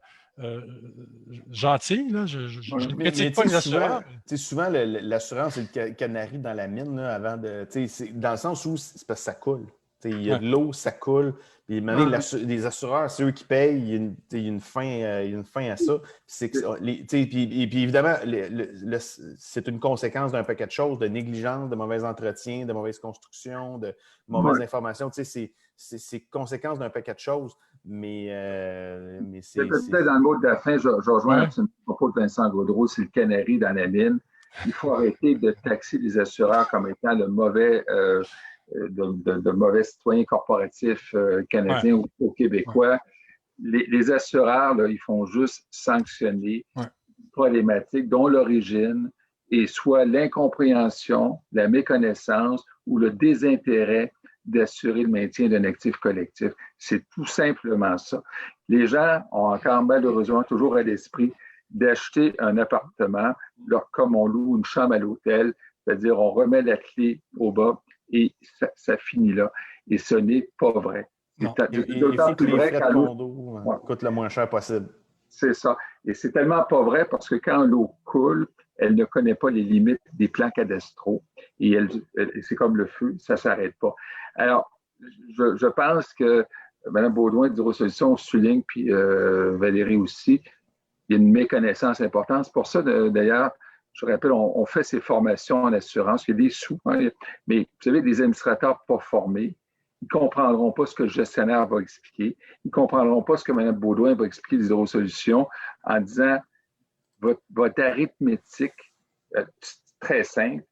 gentille, là. Je ne critique pas les assureurs. Souvent, l'assurance, c'est le canari dans la mine là, avant de. Dans le sens où c'est parce que ça coule. Il y a de l'eau, ça coule. Puis les assureurs, c'est eux qui payent. Il y a une fin à ça. Puis évidemment, c'est une conséquence d'un paquet de choses, de négligence, de mauvais entretien, de mauvaise construction, de mauvaises informations. C'est conséquence d'un paquet de choses. Mais c'est. Peut-être dans le mot de la fin, je rejoins le propos de Vincent Gaudreault, c'est le canari dans la mine. Il faut arrêter de taxer les assureurs comme étant de mauvais citoyens corporatifs canadiens ou québécois. Les assureurs, là, ils font juste sanctionner une problématique dont l'origine est soit l'incompréhension, la méconnaissance ou le désintérêt d'assurer le maintien d'un actif collectif. C'est tout simplement ça. Les gens ont encore malheureusement toujours à l'esprit d'acheter un appartement comme on loue une chambre à l'hôtel, c'est-à-dire on remet la clé au bas et ça finit là. Et ce n'est pas vrai. Il faut que les frais de condo coûtent le moins cher possible. C'est ça. Et c'est tellement pas vrai parce que quand l'eau coule, elle ne connaît pas les limites des plans cadastraux et c'est comme le feu, ça ne s'arrête pas. Alors, je pense que Mme Beaudoin d'Hydrosolutions souligne, puis Valérie aussi, il y a une méconnaissance importante. C'est pour ça, d'ailleurs, je rappelle, on fait ces formations en assurance, il y a des sous, mais vous savez, des administrateurs pas formés, ils ne comprendront pas ce que le gestionnaire va expliquer, ils ne comprendront pas ce que Mme Beaudoin va expliquer des Hydrosolutions en disant votre arithmétique, très simple,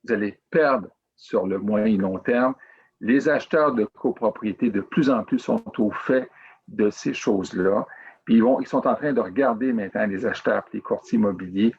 vous allez perdre sur le moyen et long terme. Les acheteurs de copropriété de plus en plus sont au fait de ces choses-là. Puis ils sont en train de regarder maintenant les acheteurs, les courtiers immobiliers,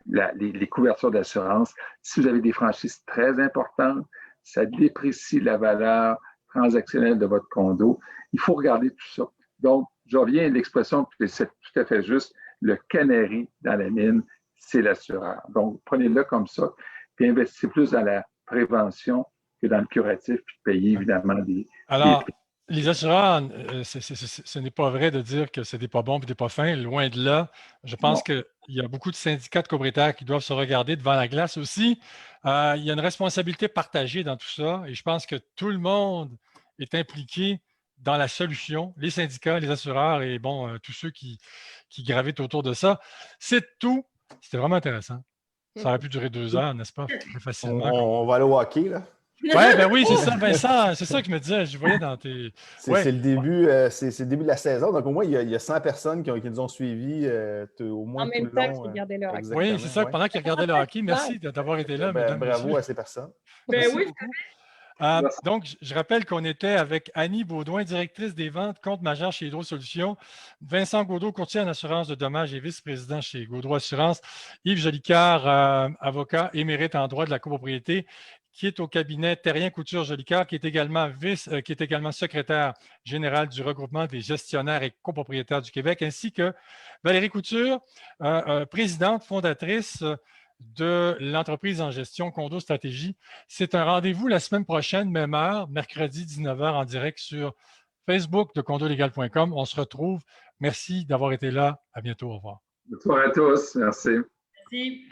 les couvertures d'assurance. Si vous avez des franchises très importantes, ça déprécie la valeur transactionnelle de votre condo. Il faut regarder tout ça. Donc, je reviens à l'expression, que c'est tout à fait juste, le canari dans la mine, c'est l'assureur. Donc, prenez-le comme ça, puis investissez plus dans la prévention que dans le curatif, puis payer évidemment des... Alors, les assureurs, ce n'est pas vrai de dire que c'est des pas bons et des pas fins, loin de là. Je pense qu'il y a beaucoup de syndicats de copropriétaires qui doivent se regarder devant la glace aussi. Il y a une responsabilité partagée dans tout ça et je pense que tout le monde est impliqué dans la solution, les syndicats, les assureurs et bon, tous ceux qui gravitent autour de ça. C'est tout. C'était vraiment intéressant. Ça aurait pu durer 2 heures, n'est-ce pas? Très facilement. On va aller au hockey, là. Oui, c'est ça, Vincent. C'est ça que je me disais. Je voyais dans tes. C'est le début, c'est le début de la saison. Donc, au moins, il y a 100 personnes qui nous ont suivis au moins. En même temps qu'ils regardaient le hockey. Oui, c'est ça. Pendant qu'ils regardaient le hockey, merci d'avoir été là, mesdames. Bravo à ces personnes. Oui. Donc, je rappelle qu'on était avec Annie Beaudoin, directrice des ventes compte majeur chez Hydrosolutions, Vincent Gaudreault, courtier en assurance de dommages et vice-président chez Gaudreault Assurance, Yves Jolicoeur, avocat émérite en droit de la copropriété, qui est au cabinet Terrien Couture Jolicoeur, qui est également secrétaire général du regroupement des gestionnaires et copropriétaires du Québec, ainsi que Valérie Couture, présidente fondatrice de l'entreprise en gestion Condo Stratégie. C'est un rendez-vous la semaine prochaine, même heure, mercredi 19h en direct sur Facebook de condolégal.com. On se retrouve. Merci d'avoir été là. À bientôt. Au revoir. Bonsoir à tous. Merci. Merci.